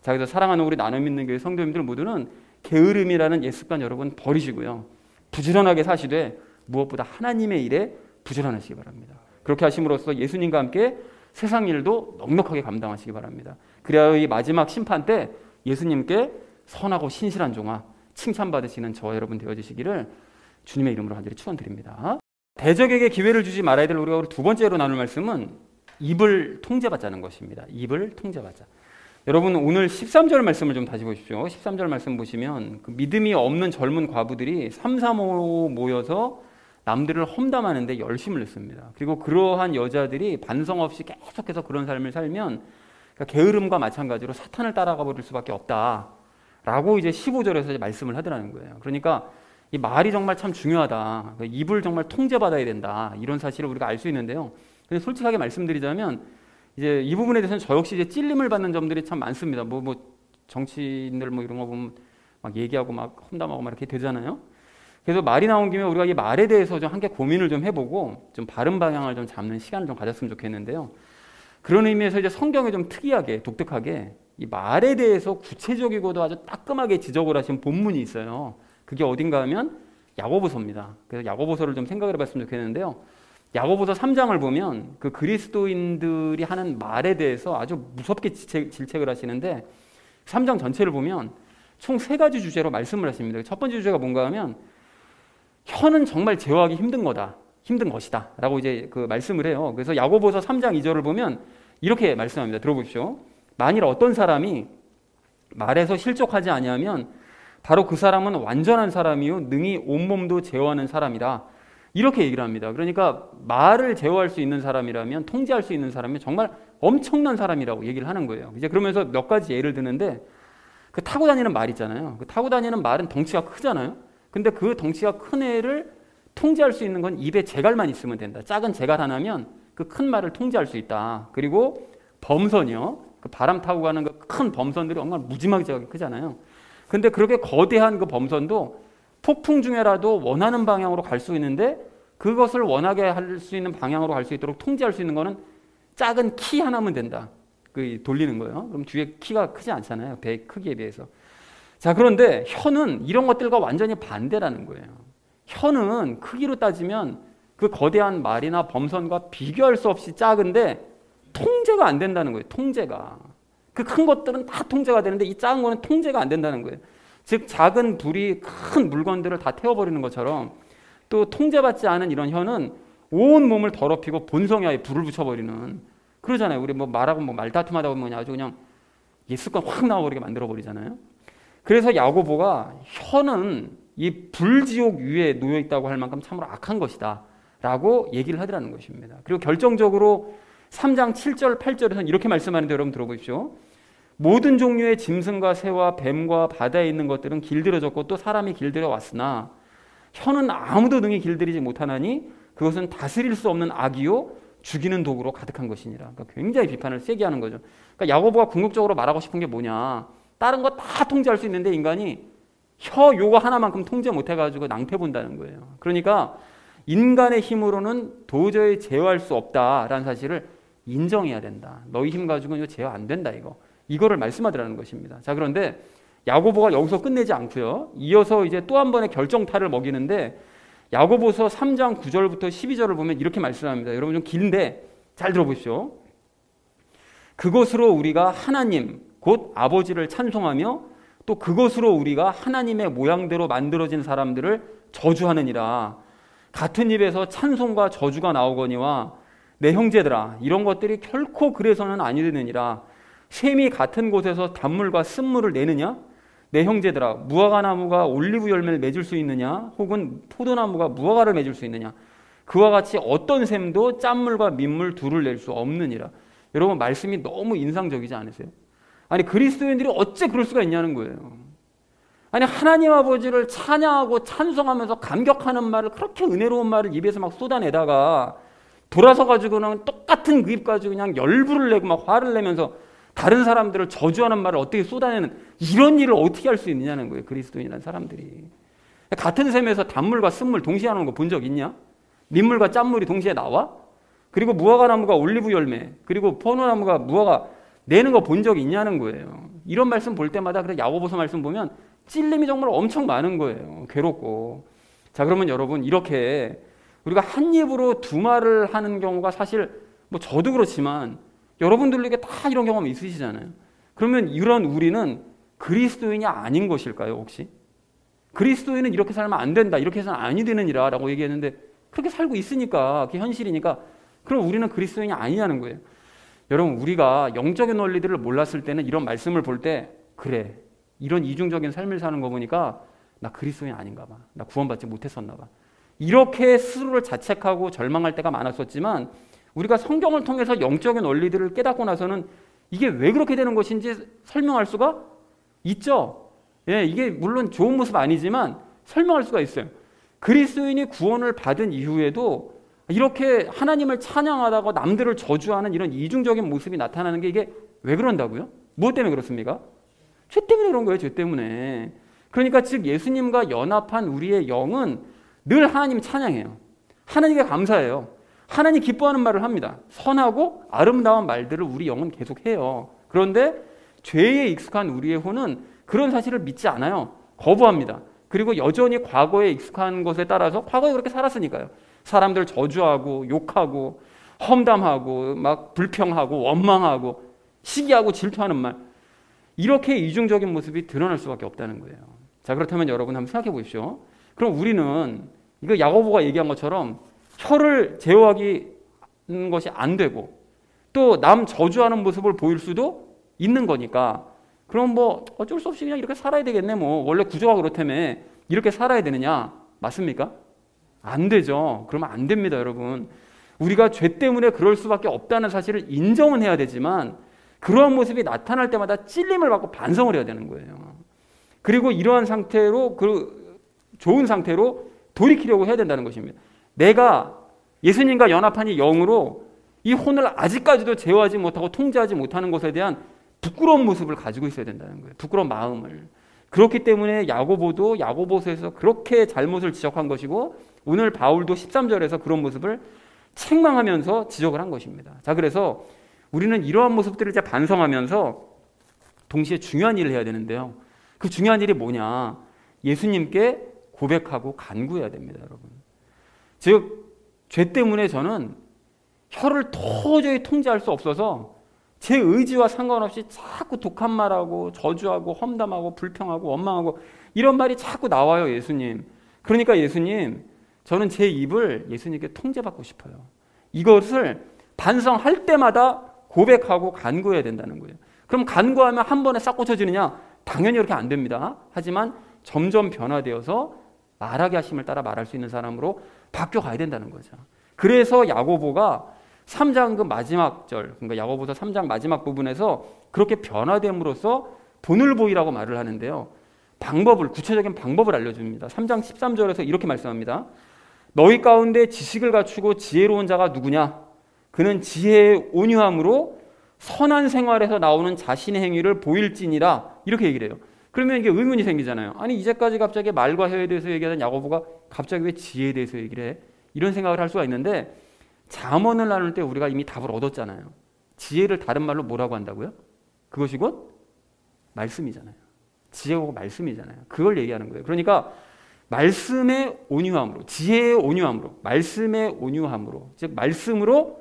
자, 그래서 사랑하는 우리 나눔 있는 교회 성도님들 모두는 게으름이라는 옛 습관 여러분 버리시고요. 부지런하게 사시되 무엇보다 하나님의 일에 부지런하시기 바랍니다. 그렇게 하심으로써 예수님과 함께 세상 일도 넉넉하게 감당하시기 바랍니다. 그래야 이 마지막 심판 때 예수님께 선하고 신실한 종아 칭찬받으시는 저와 여러분 되어주시기를 주님의 이름으로 간절히 축원드립니다. 대적에게 기회를 주지 말아야 될 우리가 두 번째로 나눌 말씀은 입을 통제받자는 것입니다. 입을 통제받자. 여러분 오늘 13절 말씀을 좀 다시 보십시오. 13절 말씀 보시면 그 믿음이 없는 젊은 과부들이 3, 3호 모여서 남들을 험담하는데 열심을 냈습니다. 그리고 그러한 여자들이 반성 없이 계속해서 그런 삶을 살면 그러니까 게으름과 마찬가지로 사탄을 따라가 버릴 수밖에 없다라고 이제 15절에서 이제 말씀을 하더라는 거예요. 그러니까 이 말이 정말 참 중요하다. 입을 정말 통제받아야 된다. 이런 사실을 우리가 알 수 있는데요. 근데 솔직하게 말씀드리자면 이제 이 부분에 대해서는 저 역시 이제 찔림을 받는 점들이 참 많습니다. 뭐 정치인들 뭐 이런 거 보면 막 얘기하고 막 험담하고 막 이렇게 되잖아요. 그래서 말이 나온 김에 우리가 이 말에 대해서 좀 함께 고민을 좀 해보고 좀 바른 방향을 좀 잡는 시간을 좀 가졌으면 좋겠는데요. 그런 의미에서 이제 성경에 좀 특이하게 독특하게 이 말에 대해서 구체적이고도 아주 따끔하게 지적을 하신 본문이 있어요. 그게 어딘가 하면 야고보서입니다. 그래서 야고보서를 좀 생각을 해봤으면 좋겠는데요. 야고보서 3장을 보면 그 그리스도인들이 하는 말에 대해서 아주 무섭게 질책을 하시는데 3장 전체를 보면 총 3가지 주제로 말씀을 하십니다. 첫 번째 주제가 뭔가 하면 혀는 정말 제어하기 힘든 것이다 라고 이제 그 말씀을 해요. 그래서 야고보서 3장 2절을 보면 이렇게 말씀합니다. 들어보십시오. 만일 어떤 사람이 말에서 실족하지 아니하면 바로 그 사람은 완전한 사람이요 능히 온몸도 제어하는 사람이다. 이렇게 얘기를 합니다. 그러니까 말을 제어할 수 있는 사람이라면, 통제할 수 있는 사람이면 정말 엄청난 사람이라고 얘기를 하는 거예요. 이제 그러면서 몇 가지 예를 드는데 그 타고 다니는 말 있잖아요. 그 타고 다니는 말은 덩치가 크잖아요. 근데 그 덩치가 큰 애를 통제할 수 있는 건 입에 재갈만 있으면 된다. 작은 재갈 하나면 그 큰 말을 통제할 수 있다. 그리고 범선이요. 그 바람 타고 가는 그 큰 범선들이 정말 무지막지하게 크잖아요. 근데 그렇게 거대한 그 범선도 폭풍 중에라도 원하는 방향으로 갈 수 있는데 그것을 원하게 할 수 있는 방향으로 갈 수 있도록 통제할 수 있는 거는 작은 키 하나면 된다. 그 돌리는 거예요. 그럼 뒤에 키가 크지 않잖아요. 배 크기에 비해서. 자, 그런데 혀는 이런 것들과 완전히 반대라는 거예요. 혀는 크기로 따지면 그 거대한 말이나 범선과 비교할 수 없이 작은데 통제가 안 된다는 거예요. 통제가. 그 큰 것들은 다 통제가 되는데 이 작은 거는 통제가 안 된다는 거예요. 즉 작은 불이 큰 물건들을 다 태워버리는 것처럼 또 통제받지 않은 이런 혀는 온 몸을 더럽히고 본성에 불을 붙여버리는 그러잖아요. 우리 뭐 말하고 뭐 말다툼하다 보면 아주 그냥 습관 확 나와버리게 만들어버리잖아요. 그래서 야고보가 혀는 이 불지옥 위에 놓여있다고 할 만큼 참으로 악한 것이다 라고 얘기를 하더라는 것입니다. 그리고 결정적으로 3장 7절 8절에서는 이렇게 말씀하는데 여러분 들어보십시오. 모든 종류의 짐승과 새와 뱀과 바다에 있는 것들은 길들여졌고 또 사람이 길들여 왔으나 혀는 아무도 능히 길들이지 못하나니 그것은 다스릴 수 없는 악이요 죽이는 도구로 가득한 것이니라. 그러니까 굉장히 비판을 세게 하는 거죠. 그러니까 야고보가 궁극적으로 말하고 싶은 게 뭐냐, 다른 거 다 통제할 수 있는데 인간이 혀 요거 하나만큼 통제 못해가지고 낭패 본다는 거예요. 그러니까 인간의 힘으로는 도저히 제어할 수 없다라는 사실을 인정해야 된다. 너희 힘 가지고는 이거 제어 안 된다, 이거를 말씀하더라는 것입니다. 자, 그런데 야고보가 여기서 끝내지 않고요, 이어서 이제 또 한 번의 결정타를 먹이는데 야고보서 3장 9절부터 12절을 보면 이렇게 말씀합니다. 여러분 좀 긴데 잘 들어보십시오. 그것으로 우리가 하나님 곧 아버지를 찬송하며 또 그것으로 우리가 하나님의 모양대로 만들어진 사람들을 저주하느니라. 같은 입에서 찬송과 저주가 나오거니와 내 형제들아, 이런 것들이 결코 그래서는 아니 되느니라. 샘이 같은 곳에서 단물과 쓴물을 내느냐? 내 형제들아, 무화과나무가 올리브 열매를 맺을 수 있느냐? 혹은 포도나무가 무화과를 맺을 수 있느냐? 그와 같이 어떤 샘도 짠물과 민물 둘을 낼 수 없느니라. 여러분, 말씀이 너무 인상적이지 않으세요? 아니, 그리스도인들이 어째 그럴 수가 있냐는 거예요. 아니, 하나님 아버지를 찬양하고 찬송하면서 감격하는 말을, 그렇게 은혜로운 말을 입에서 막 쏟아내다가 돌아서 가지고는 똑같은 그 입 가지고 그냥 열불을 내고 막 화를 내면서 다른 사람들을 저주하는 말을 어떻게 쏟아내는, 이런 일을 어떻게 할 수 있느냐는 거예요, 그리스도인이라는 사람들이. 같은 샘에서 단물과 쓴물 동시에 하는 거 본 적 있냐? 민물과 짠물이 동시에 나와? 그리고 무화과나무가 올리브 열매, 그리고 포도나무가 무화과 내는 거 본 적 있냐는 거예요. 이런 말씀 볼 때마다, 그래, 야고보서 말씀 보면 찔림이 정말 엄청 많은 거예요. 괴롭고. 자, 그러면 여러분, 이렇게 우리가 한 입으로 두 말을 하는 경우가 사실 뭐 저도 그렇지만 여러분들에게 다 이런 경험 있으시잖아요. 그러면 이런 우리는 그리스도인이 아닌 것일까요, 혹시? 그리스도인은 이렇게 살면 안 된다, 이렇게 해서는 아니 되느니라 라고 얘기했는데 그렇게 살고 있으니까, 그게 현실이니까, 그럼 우리는 그리스도인이 아니냐는 거예요. 여러분, 우리가 영적인 원리들을 몰랐을 때는 이런 말씀을 볼 때, 그래, 이런 이중적인 삶을 사는 거 보니까 나 그리스도인 아닌가 봐, 나 구원받지 못했었나 봐, 이렇게 스스로를 자책하고 절망할 때가 많았었지만, 우리가 성경을 통해서 영적인 원리들을 깨닫고 나서는 이게 왜 그렇게 되는 것인지 설명할 수가 있죠. 예, 이게 물론 좋은 모습 아니지만 설명할 수가 있어요. 그리스도인이 구원을 받은 이후에도 이렇게 하나님을 찬양하다가 남들을 저주하는 이런 이중적인 모습이 나타나는 게, 이게 왜 그런다고요? 무엇 때문에 그렇습니까? 죄 때문에 그런 거예요, 죄 때문에. 그러니까 즉 예수님과 연합한 우리의 영은 늘 하나님 찬양해요. 하나님께 감사해요. 하나님 기뻐하는 말을 합니다. 선하고 아름다운 말들을 우리 영은 계속 해요. 그런데 죄에 익숙한 우리의 혼은 그런 사실을 믿지 않아요. 거부합니다. 그리고 여전히 과거에 익숙한 것에 따라서, 과거에 그렇게 살았으니까요, 사람들 저주하고 욕하고 험담하고 막 불평하고 원망하고 시기하고 질투하는 말, 이렇게 이중적인 모습이 드러날 수밖에 없다는 거예요. 자, 그렇다면 여러분 한번 생각해 보십시오. 그럼 우리는 이거 야고보가 얘기한 것처럼 혀를 제어하기 것이 안 되고 또 남 저주하는 모습을 보일 수도 있는 거니까, 그럼 뭐 어쩔 수 없이 그냥 이렇게 살아야 되겠네, 뭐 원래 구조가 그렇다며 이렇게 살아야 되느냐, 맞습니까? 안 되죠. 그러면 안 됩니다, 여러분. 우리가 죄 때문에 그럴 수밖에 없다는 사실을 인정은 해야 되지만, 그러한 모습이 나타날 때마다 찔림을 받고 반성을 해야 되는 거예요. 그리고 이러한 상태로, 그 좋은 상태로 돌이키려고 해야 된다는 것입니다. 내가 예수님과 연합한 이 영으로 이 혼을 아직까지도 제어하지 못하고 통제하지 못하는 것에 대한 부끄러운 모습을 가지고 있어야 된다는 거예요. 부끄러운 마음을. 그렇기 때문에 야고보도 야고보서에서 그렇게 잘못을 지적한 것이고, 오늘 바울도 13절에서 그런 모습을 책망하면서 지적을 한 것입니다. 자, 그래서 우리는 이러한 모습들을 이제 반성하면서 동시에 중요한 일을 해야 되는데요. 그 중요한 일이 뭐냐? 예수님께 고백하고 간구해야 됩니다, 여러분. 즉, 죄 때문에 저는 혀를 도저히 통제할 수 없어서 제 의지와 상관없이 자꾸 독한 말하고 저주하고 험담하고 불평하고 원망하고 이런 말이 자꾸 나와요, 예수님. 그러니까 예수님, 저는 제 입을 예수님께 통제받고 싶어요. 이것을 반성할 때마다 고백하고 간구해야 된다는 거예요. 그럼 간구하면 한 번에 싹 고쳐지느냐? 당연히 그렇게 안 됩니다. 하지만 점점 변화되어서 말하게 하심을 따라 말할 수 있는 사람으로 바뀌어 가야 된다는 거죠. 그래서 야고보가 3장 그 마지막 절, 그러니까 야고보서 3장 마지막 부분에서 그렇게 변화됨으로써 본을 보이라고 말을 하는데요. 구체적인 방법을 알려줍니다. 3장 13절에서 이렇게 말씀합니다. 너희 가운데 지식을 갖추고 지혜로운 자가 누구냐? 그는 지혜의 온유함으로 선한 생활에서 나오는 자신의 행위를 보일지니라. 이렇게 얘기를 해요. 그러면 이게 의문이 생기잖아요. 아니 이제까지 갑자기 말과 혀에 대해서 얘기하던 야고보가 갑자기 왜 지혜에 대해서 얘기를 해? 이런 생각을 할 수가 있는데 잠언을 나눌 때 우리가 이미 답을 얻었잖아요. 지혜를 다른 말로 뭐라고 한다고요? 그것이 곧 말씀이잖아요. 지혜고 말씀이잖아요. 그걸 얘기하는 거예요. 그러니까 말씀의 온유함으로, 지혜의 온유함으로, 말씀의 온유함으로, 즉 말씀으로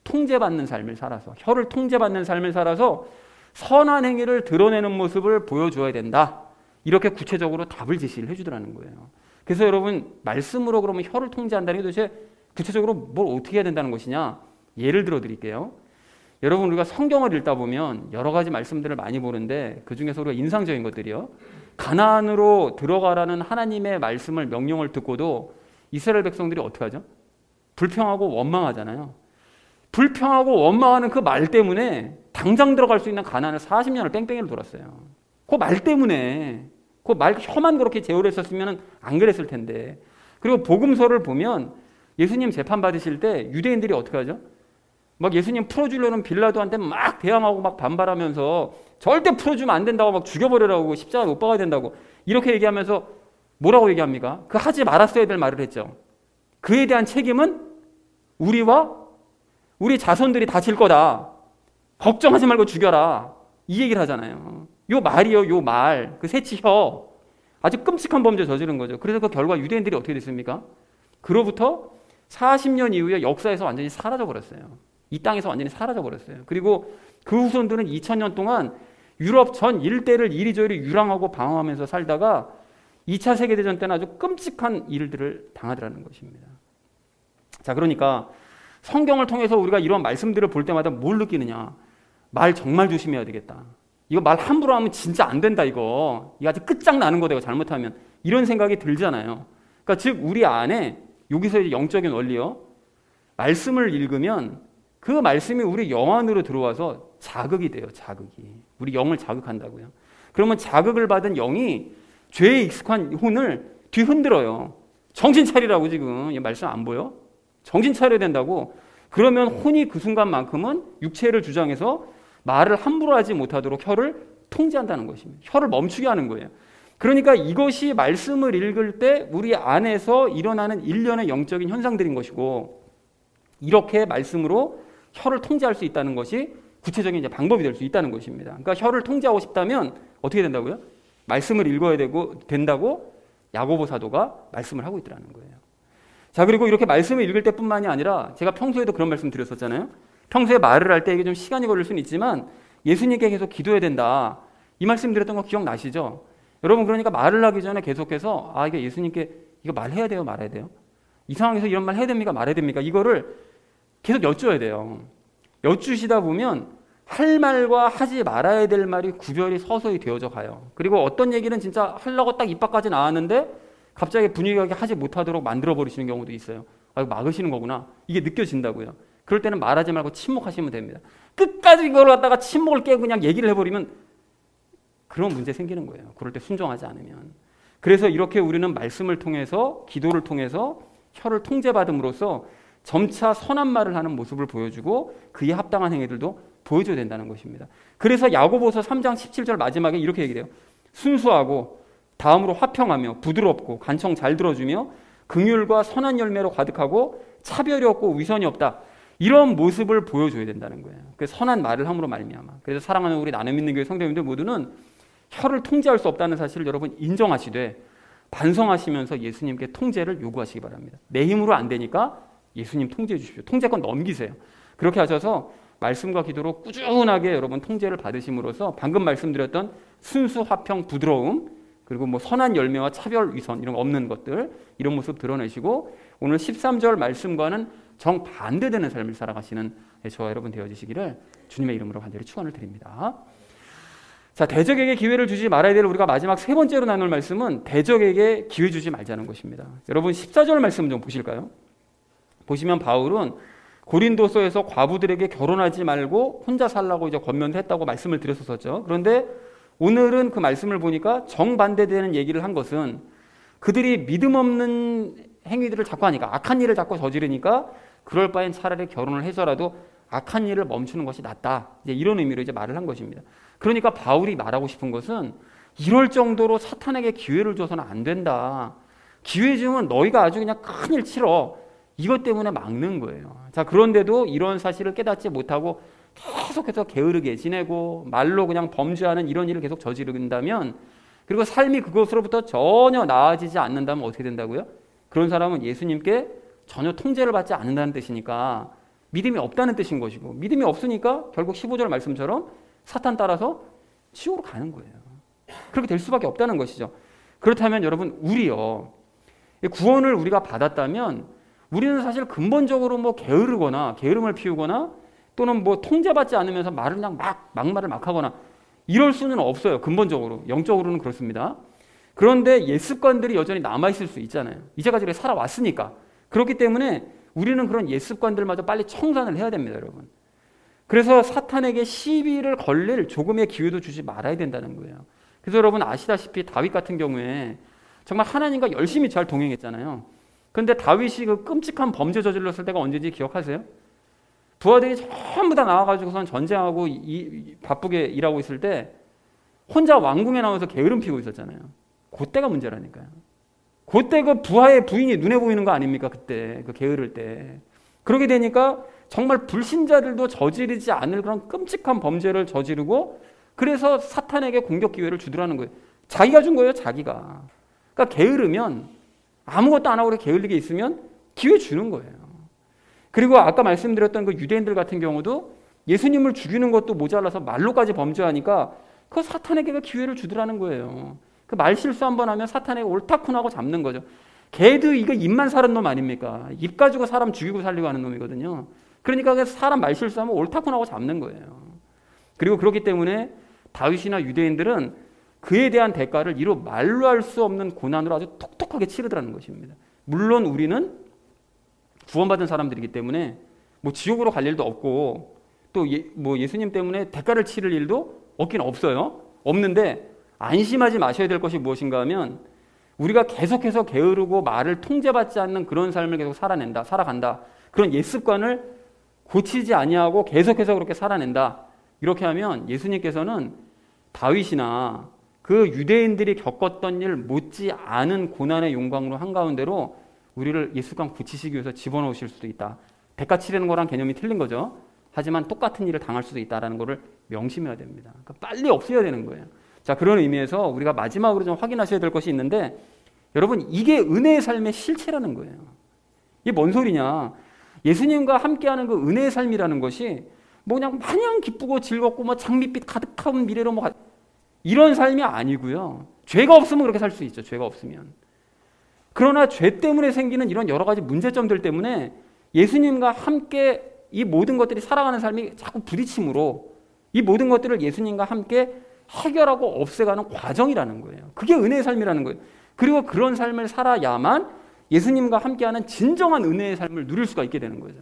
통제받는 삶을 살아서, 혀를 통제받는 삶을 살아서 선한 행위를 드러내는 모습을 보여줘야 된다. 이렇게 구체적으로 답을 제시를 해주더라는 거예요. 그래서 여러분 말씀으로 그러면 혀를 통제한다는 게 도대체 구체적으로 뭘 어떻게 해야 된다는 것이냐? 예를 들어 드릴게요. 여러분 우리가 성경을 읽다 보면 여러 가지 말씀들을 많이 보는데 그중에서 우리가 인상적인 것들이요. 가나안으로 들어가라는 하나님의 말씀을 명령을 듣고도 이스라엘 백성들이 어떻게 하죠? 불평하고 원망하잖아요. 불평하고 원망하는 그 말 때문에 당장 들어갈 수 있는 가나안을 40년을 뺑뺑이를 돌았어요. 그 말 때문에 그 말 혀만 그렇게 제어를 했었으면 안 그랬을 텐데. 그리고 복음서를 보면 예수님 재판 받으실 때 유대인들이 어떻게 하죠? 막 예수님 풀어주려는 빌라도한테 막 대항하고 막 반발하면서 절대 풀어주면 안 된다고 막 죽여버리라고 십자가에 못 박아야 된다고 이렇게 얘기하면서 뭐라고 얘기합니까? 그 하지 말았어야 될 말을 했죠. 그에 대한 책임은 우리와 우리 자손들이 다 질 거다. 걱정하지 말고 죽여라. 이 얘기를 하잖아요. 요 말이요, 요 말. 그 새치 혀. 아주 끔찍한 범죄 저지른 거죠. 그래서 그 결과 유대인들이 어떻게 됐습니까? 그로부터 40년 이후에 역사에서 완전히 사라져버렸어요. 이 땅에서 완전히 사라져버렸어요. 그리고 그 후손들은 2000년 동안 유럽 전 일대를 이리저리 유랑하고 방황하면서 살다가 2차 세계대전 때는 아주 끔찍한 일들을 당하더라는 것입니다. 자, 그러니까 성경을 통해서 우리가 이런 말씀들을 볼 때마다 뭘 느끼느냐? 말 정말 조심해야 되겠다. 이거 말 함부로 하면 진짜 안 된다 이거. 이거 아주 끝장나는 거다 이거 잘못하면. 이런 생각이 들잖아요. 그러니까 즉 우리 안에 여기서 이제 영적인 원리요. 말씀을 읽으면 그 말씀이 우리 영 안으로 들어와서 자극이 돼요. 자극이. 우리 영을 자극한다고요. 그러면 자극을 받은 영이 죄에 익숙한 혼을 뒤흔들어요. 정신 차리라고 지금. 이 말씀 안 보여? 정신 차려야 된다고. 그러면 혼이 그 순간만큼은 육체를 주장해서 말을 함부로 하지 못하도록 혀를 통제한다는 것입니다. 혀를 멈추게 하는 거예요. 그러니까 이것이 말씀을 읽을 때 우리 안에서 일어나는 일련의 영적인 현상들인 것이고 이렇게 말씀으로 혀를 통제할 수 있다는 것이 구체적인 이제 방법이 될 수 있다는 것입니다. 그러니까 혀를 통제하고 싶다면 어떻게 된다고요? 말씀을 읽어야 된다고 야고보 사도가 말씀을 하고 있더라는 거예요. 자, 그리고 이렇게 말씀을 읽을 때뿐만이 아니라 제가 평소에도 그런 말씀 드렸었잖아요. 평소에 말을 할 때 이게 좀 시간이 걸릴 수는 있지만 예수님께 계속 기도해야 된다. 이 말씀 드렸던 거 기억나시죠? 여러분 그러니까 말을 하기 전에 계속해서 이게 예수님께 이거 말해야 돼요? 말아야 돼요? 이 상황에서 이런 말 해야 됩니까? 말해야 됩니까? 이거를 계속 여쭈어야 돼요. 여쭈시다 보면 할 말과 하지 말아야 될 말이 구별이 서서히 되어져 가요. 그리고 어떤 얘기는 진짜 하려고 딱 입 밖까지 나왔는데 갑자기 분위기가 하지 못하도록 만들어버리시는 경우도 있어요. 이거 막으시는 거구나. 이게 느껴진다고요. 그럴 때는 말하지 말고 침묵하시면 됩니다. 끝까지 이걸 갖다가 침묵을 깨고 그냥 얘기를 해버리면 그런 문제 생기는 거예요. 그럴 때 순종하지 않으면. 그래서 이렇게 우리는 말씀을 통해서 기도를 통해서 혀를 통제받음으로써 점차 선한 말을 하는 모습을 보여주고 그에 합당한 행위들도 보여줘야 된다는 것입니다. 그래서 야고보서 3장 17절 마지막에 이렇게 얘기해요. 순수하고 다음으로 화평하며 부드럽고 간청 잘 들어주며 긍휼과 선한 열매로 가득하고 차별이 없고 위선이 없다. 이런 모습을 보여줘야 된다는 거예요. 그래서 선한 말을 함으로 말미암아. 그래서 사랑하는 우리 나눔 있는 교회 성도님들 모두는 혀를 통제할 수 없다는 사실을 여러분 인정하시되 반성하시면서 예수님께 통제를 요구하시기 바랍니다. 내 힘으로 안 되니까 예수님 통제해 주십시오. 통제권 넘기세요. 그렇게 하셔서 말씀과 기도로 꾸준하게 여러분 통제를 받으심으로써 방금 말씀드렸던 순수, 화평, 부드러움 그리고 뭐 선한 열매와 차별, 위선 이런 거 없는 것들 이런 모습 드러내시고 오늘 13절 말씀과는 정반대되는 삶을 살아가시는 저와 여러분 되어주시기를 주님의 이름으로 간절히 축원을 드립니다. 자, 대적에게 기회를 주지 말아야 될 우리가 마지막 세 번째로 나눌 말씀은 대적에게 기회 주지 말자는 것입니다. 여러분 14절 말씀 좀 보실까요? 보시면 바울은 고린도서에서 과부들에게 결혼하지 말고 혼자 살라고 이제 권면도 했다고 말씀을 드렸었죠. 그런데 오늘은 그 말씀을 보니까 정반대되는 얘기를 한 것은 그들이 믿음 없는 행위들을 자꾸 하니까, 악한 일을 자꾸 저지르니까 그럴 바엔 차라리 결혼을 해서라도 악한 일을 멈추는 것이 낫다. 이제 이런 의미로 이제 말을 한 것입니다. 그러니까 바울이 말하고 싶은 것은 이럴 정도로 사탄에게 기회를 줘서는 안 된다. 기회 주면 너희가 아주 그냥 큰일 치러. 이것 때문에 막는 거예요. 자, 그런데도 이런 사실을 깨닫지 못하고 계속해서 게으르게 지내고 말로 그냥 범죄하는 이런 일을 계속 저지른다면, 그리고 삶이 그것으로부터 전혀 나아지지 않는다면 어떻게 된다고요? 그런 사람은 예수님께 전혀 통제를 받지 않는다는 뜻이니까 믿음이 없다는 뜻인 것이고, 믿음이 없으니까 결국 15절 말씀처럼 사탄 따라서 지옥으로 가는 거예요. 그렇게 될 수밖에 없다는 것이죠. 그렇다면 여러분, 우리요, 구원을 우리가 받았다면 우리는 사실 근본적으로 뭐 게으르거나 게으름을 피우거나 또는 뭐 통제받지 않으면서 말을 그냥 막말을 막 하거나 이럴 수는 없어요. 근본적으로, 영적으로는 그렇습니다. 그런데 옛 습관들이 여전히 남아있을 수 있잖아요. 이제까지 그렇게 살아왔으니까. 그렇기 때문에 우리는 그런 옛 습관들마저 빨리 청산을 해야 됩니다, 여러분. 그래서 사탄에게 시비를 걸릴 조금의 기회도 주지 말아야 된다는 거예요. 그래서 여러분 아시다시피 다윗 같은 경우에 정말 하나님과 열심히 잘 동행했잖아요. 그런데 다윗이 그 끔찍한 범죄 저질렀을 때가 언제인지 기억하세요? 부하들이 전부 다 나와가지고선 전쟁하고 바쁘게 일하고 있을 때 혼자 왕궁에 나와서 게으름 피우고 있었잖아요. 그때가 문제라니까요. 그때 그 부하의 부인이 눈에 보이는 거 아닙니까? 그때 그 게으를 때. 그러게 되니까 정말 불신자들도 저지르지 않을 그런 끔찍한 범죄를 저지르고, 그래서 사탄에게 공격 기회를 주더라는 거예요. 자기가 준 거예요, 자기가. 그러니까 게으르면, 아무것도 안 하고 그렇게 게을리게 있으면 기회 주는 거예요. 그리고 아까 말씀드렸던 그 유대인들 같은 경우도 예수님을 죽이는 것도 모자라서 말로까지 범죄하니까 그 사탄에게 그 기회를 주더라는 거예요. 그 말 실수 한번 하면 사탄에게 옳다쿠나고 잡는 거죠. 걔도 이거 입만 사는 놈 아닙니까? 입 가지고 사람 죽이고 살리고 하는 놈이거든요. 그러니까 사람 말 실수하면 옳다쿠나고 잡는 거예요. 그리고 그렇기 때문에 다윗이나 유대인들은 그에 대한 대가를 이루 말로 할 수 없는 고난으로 아주 톡톡하게 치르더라는 것입니다. 물론 우리는 구원받은 사람들이기 때문에 뭐 지옥으로 갈 일도 없고 또 예수님 때문에 대가를 치를 일도 없긴 없어요. 없는데 안심하지 마셔야 될 것이 무엇인가 하면, 우리가 계속해서 게으르고 말을 통제받지 않는 그런 삶을 계속 살아간다. 그런 옛 습관을 고치지 아니하고 계속해서 그렇게 살아낸다. 이렇게 하면 예수님께서는 다윗이나 그 유대인들이 겪었던 일 못지 않은 고난의 영광으로 한가운데로 우리를 옛 습관 고치시기 위해서 집어넣으실 수도 있다. 대가 치르는 거랑 개념이 틀린 거죠. 하지만 똑같은 일을 당할 수도 있다는 것을 명심해야 됩니다. 그러니까 빨리 없애야 되는 거예요. 자, 그런 의미에서 우리가 마지막으로 좀 확인하셔야 될 것이 있는데, 여러분, 이게 은혜의 삶의 실체라는 거예요. 이게 뭔 소리냐? 예수님과 함께하는 그 은혜의 삶이라는 것이 뭐 그냥 마냥 기쁘고 즐겁고 뭐 장밋빛 가득한 미래로 뭐 이런 삶이 아니고요. 죄가 없으면 그렇게 살 수 있죠. 죄가 없으면. 그러나 죄 때문에 생기는 이런 여러 가지 문제점들 때문에 예수님과 함께 이 모든 것들이 살아가는 삶이 자꾸 부딪힘으로 이 모든 것들을 예수님과 함께 해결하고 없애가는 과정이라는 거예요. 그게 은혜의 삶이라는 거예요. 그리고 그런 삶을 살아야만 예수님과 함께하는 진정한 은혜의 삶을 누릴 수가 있게 되는 거죠.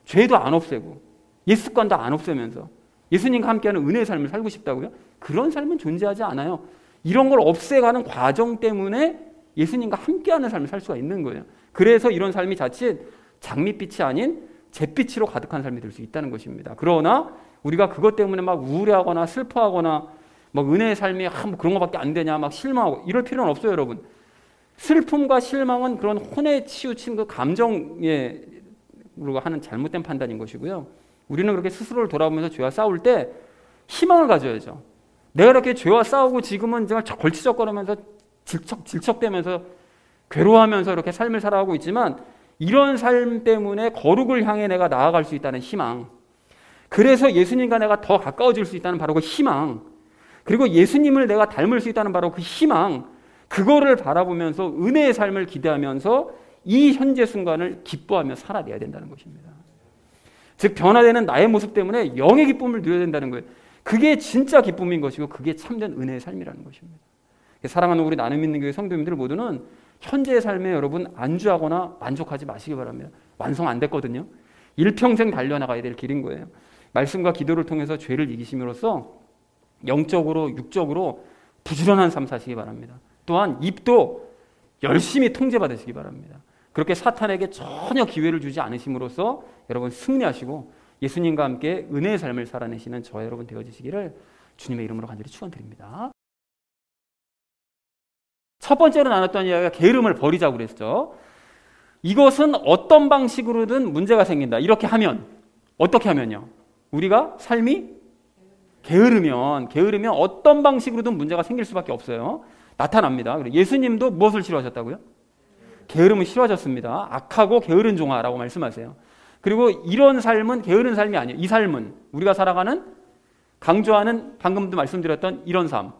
죄도 안 없애고 옛 습관도 안 없애면서 예수님과 함께하는 은혜의 삶을 살고 싶다고요? 그런 삶은 존재하지 않아요. 이런 걸 없애가는 과정 때문에 예수님과 함께하는 삶을 살 수가 있는 거예요. 그래서 이런 삶이 자칫 장밋빛이 아닌 잿빛으로 가득한 삶이 될 수 있다는 것입니다. 그러나 우리가 그것 때문에 막 우울해하거나 슬퍼하거나 막 은혜의 삶이 뭐 그런 것밖에 안 되냐 막 실망하고 이럴 필요는 없어요, 여러분. 슬픔과 실망은 그런 혼에 치우친 그 감정에 우리가 하는 잘못된 판단인 것이고요. 우리는 그렇게 스스로를 돌아보면서 죄와 싸울 때 희망을 가져야죠. 내가 이렇게 죄와 싸우고 지금은 정말 걸치적거리면서 질척대면서 괴로워하면서 이렇게 삶을 살아가고 있지만, 이런 삶 때문에 거룩을 향해 내가 나아갈 수 있다는 희망, 그래서 예수님과 내가 더 가까워질 수 있다는 바로 그 희망, 그리고 예수님을 내가 닮을 수 있다는 바로 그 희망, 그거를 바라보면서 은혜의 삶을 기대하면서 이 현재 순간을 기뻐하며 살아내야 된다는 것입니다. 즉 변화되는 나의 모습 때문에 영의 기쁨을 누려야 된다는 거예요. 그게 진짜 기쁨인 것이고 그게 참된 은혜의 삶이라는 것입니다. 사랑하는 우리 나눔 있는 교회 성도님들 모두는 현재의 삶에 여러분 안주하거나 만족하지 마시기 바랍니다. 완성 안 됐거든요. 일평생 달려나가야 될 길인 거예요. 말씀과 기도를 통해서 죄를 이기심으로써 영적으로 육적으로 부지런한 삶 사시기 바랍니다. 또한 입도 열심히 통제받으시기 바랍니다. 그렇게 사탄에게 전혀 기회를 주지 않으심으로써 여러분 승리하시고 예수님과 함께 은혜의 삶을 살아내시는 저와 여러분 되어주시기를 주님의 이름으로 간절히 축원드립니다. 첫 번째로 나눴던 이야기가 게으름을 버리자고 그랬죠. 이것은 어떤 방식으로든 문제가 생긴다. 이렇게 하면 어떻게 하면요? 우리가 삶이 게으르면 어떤 방식으로든 문제가 생길 수밖에 없어요. 나타납니다. 예수님도 무엇을 싫어하셨다고요? 게으름을 싫어하셨습니다. 악하고 게으른 종아라고 말씀하세요. 그리고 이런 삶은 게으른 삶이 아니에요. 이 삶은 우리가 살아가는 강조하는 방금도 말씀드렸던 이런 삶,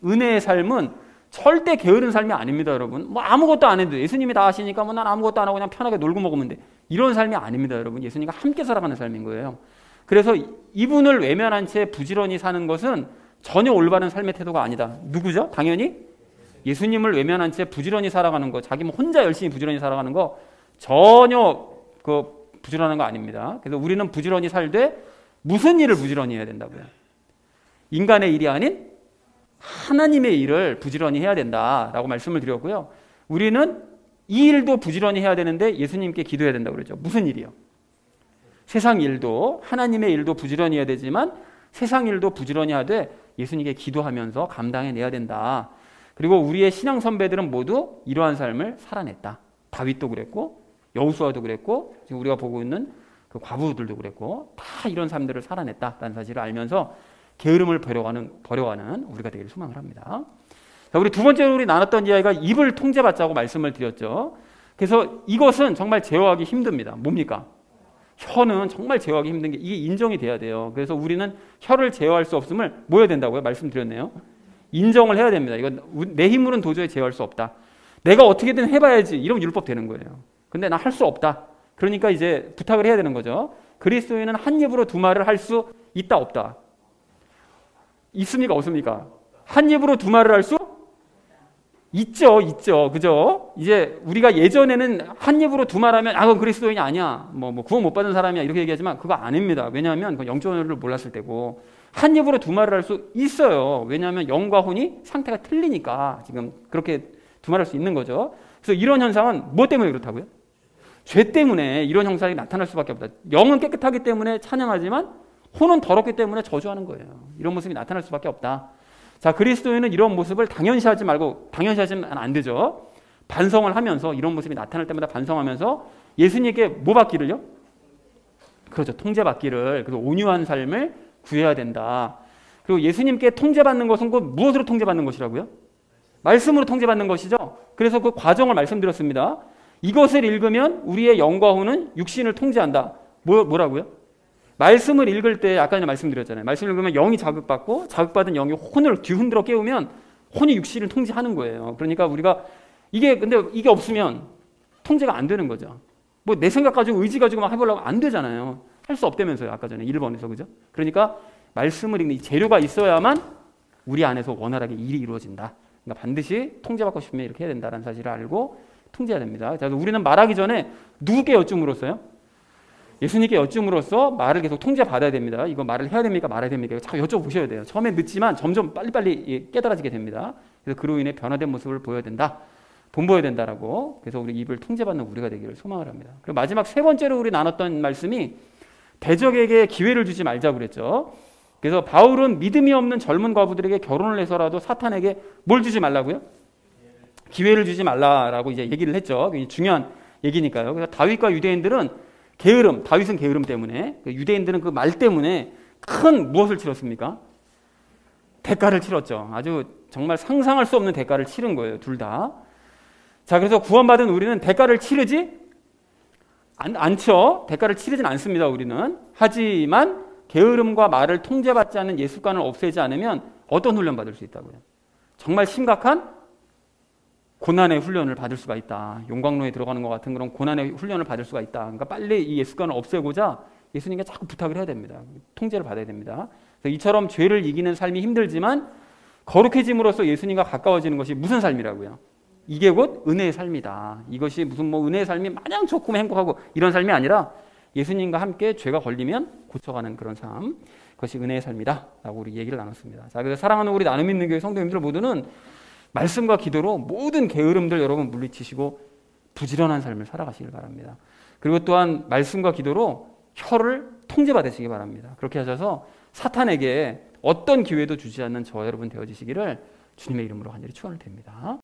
은혜의 삶은 절대 게으른 삶이 아닙니다. 여러분 뭐 아무것도 안 해도 예수님이 다 하시니까 뭐 난 아무것도 안 하고 그냥 편하게 놀고 먹으면 돼. 이런 삶이 아닙니다. 여러분 예수님과 함께 살아가는 삶인 거예요. 그래서 이분을 외면한 채 부지런히 사는 것은 전혀 올바른 삶의 태도가 아니다. 누구죠? 당연히 예수님을 외면한 채 부지런히 살아가는 거, 자기 혼자 열심히 부지런히 살아가는 거 전혀 부지런한 거 아닙니다. 그래서 우리는 부지런히 살되 무슨 일을 부지런히 해야 된다고요? 인간의 일이 아닌 하나님의 일을 부지런히 해야 된다라고 말씀을 드렸고요. 우리는 이 일도 부지런히 해야 되는데 예수님께 기도해야 된다고 그러죠. 무슨 일이요? 세상 일도 하나님의 일도 부지런히 해야 되지만 세상 일도 부지런히 하되 예수님께 기도하면서 감당해내야 된다. 그리고 우리의 신앙 선배들은 모두 이러한 삶을 살아냈다. 다윗도 그랬고 여호수아도 그랬고 지금 우리가 보고 있는 그 과부들도 그랬고 다 이런 삶들을 살아냈다라는 사실을 알면서 게으름을 버려가는 우리가 되기를 소망을 합니다. 자, 우리 두 번째로 우리 나눴던 이야기가 입을 통제받자고 말씀을 드렸죠. 그래서 이것은 정말 제어하기 힘듭니다. 뭡니까? 혀는 정말 제어하기 힘든 게 이게 인정이 돼야 돼요. 그래서 우리는 혀를 제어할 수 없음을 뭐 해야 된다고요? 말씀드렸네요. 인정을 해야 됩니다. 이건 내 힘으로는 도저히 제어할 수 없다. 내가 어떻게든 해봐야지. 이러면 율법 되는 거예요. 근데 나 할 수 없다. 그러니까 이제 부탁을 해야 되는 거죠. 그리스도인은 한 입으로 두 말을 할 수 있다 없다? 있습니까 없습니까? 한 입으로 두 말을 할 수 있죠. 그죠? 이제 우리가 예전에는 한 입으로 두 말하면 그건 그리스도인이 아니야. 뭐 구원 못 받은 사람이야. 이렇게 얘기하지만 그거 아닙니다. 왜냐하면 그 영적을 몰랐을 때고 한 입으로 두 말을 할 수 있어요. 왜냐하면 영과 혼이 상태가 틀리니까 지금 그렇게 두 말할 수 있는 거죠. 그래서 이런 현상은 뭐 때문에 그렇다고요? 죄 때문에 이런 형상이 나타날 수밖에 없다. 영은 깨끗하기 때문에 찬양하지만 혼은 더럽기 때문에 저주하는 거예요. 이런 모습이 나타날 수밖에 없다. 자, 그리스도인은 이런 모습을 당연시하지 말고, 당연시하지면 안 되죠. 반성을 하면서 이런 모습이 나타날 때마다 반성하면서 예수님께 뭐 받기를요? 그렇죠. 통제받기를. 그래서 온유한 삶을 구해야 된다. 그리고 예수님께 통제받는 것은 곧 무엇으로 통제받는 것이라고요? 말씀으로 통제받는 것이죠. 그래서 그 과정을 말씀드렸습니다. 이것을 읽으면 우리의 영과 혼은 육신을 통제한다. 뭐라고요? 말씀을 읽을 때 아까 전에 말씀드렸잖아요. 말씀을 읽으면 영이 자극받고 자극받은 영이 혼을 뒤흔들어 깨우면 혼이 육신을 통제하는 거예요. 그러니까 우리가 근데 이게 없으면 통제가 안 되는 거죠. 뭐 내 생각 가지고 의지 가지고 막 해보려고 안 되잖아요. 할 수 없다면서요. 아까 전에 1번에서 그죠? 그러니까 말씀을 읽는 이 재료가 있어야만 우리 안에서 원활하게 일이 이루어진다. 그러니까 반드시 통제받고 싶으면 이렇게 해야 된다는 사실을 알고 통제해야 됩니다. 그래서 우리는 말하기 전에 누구께 여쭌으로써요? 예수님께 여쭌으로써 말을 계속 통제받아야 됩니다. 이거 말을 해야 됩니까? 말아야 됩니까? 자꾸 여쭤보셔야 돼요. 처음에 늦지만 점점 빨리빨리 깨달아지게 됩니다. 그래서 그로 인해 변화된 모습을 보여야 된다. 본보여야 된다라고. 그래서 우리 입을 통제받는 우리가 되기를 소망을 합니다. 그리고 마지막 세 번째로 우리 나눴던 말씀이 대적에게 기회를 주지 말자고 그랬죠. 그래서 바울은 믿음이 없는 젊은 과부들에게 결혼을 해서라도 사탄에게 뭘 주지 말라고요? 기회를 주지 말라라고 이제 얘기를 했죠. 굉장히 중요한 얘기니까요. 그래서 다윗과 유대인들은 다윗은 게으름 때문에, 유대인들은 그 말 때문에 큰 무엇을 치렀습니까? 대가를 치렀죠. 아주 정말 상상할 수 없는 대가를 치른 거예요. 둘 다. 자, 그래서 구원받은 우리는 대가를 치르지 않죠. 대가를 치르진 않습니다. 우리는. 하지만 게으름과 말을 통제받지 않는 예 습관을 없애지 않으면 어떤 훈련 받을 수 있다고요? 정말 심각한 고난의 훈련을 받을 수가 있다. 용광로에 들어가는 것 같은 그런 고난의 훈련을 받을 수가 있다. 그러니까 빨리 이 예 습관을 없애고자 예수님께 자꾸 부탁을 해야 됩니다. 통제를 받아야 됩니다. 그래서 이처럼 죄를 이기는 삶이 힘들지만 거룩해짐으로써 예수님과 가까워지는 것이 무슨 삶이라고요? 이게 곧 은혜의 삶이다. 이것이 무슨 은혜의 삶이 마냥 좋고 행복하고 이런 삶이 아니라 예수님과 함께 죄가 걸리면 고쳐가는 그런 삶, 그것이 은혜의 삶이다 라고 우리 얘기를 나눴습니다. 자, 그래서 사랑하는 우리 나눔 있는 교회 성도님들 모두는 말씀과 기도로 모든 게으름들 여러분 물리치시고 부지런한 삶을 살아가시길 바랍니다. 그리고 또한 말씀과 기도로 혀를 통제받으시기 바랍니다. 그렇게 하셔서 사탄에게 어떤 기회도 주지 않는 저와 여러분 되어지시기를 주님의 이름으로 간절히 축원을 드립니다.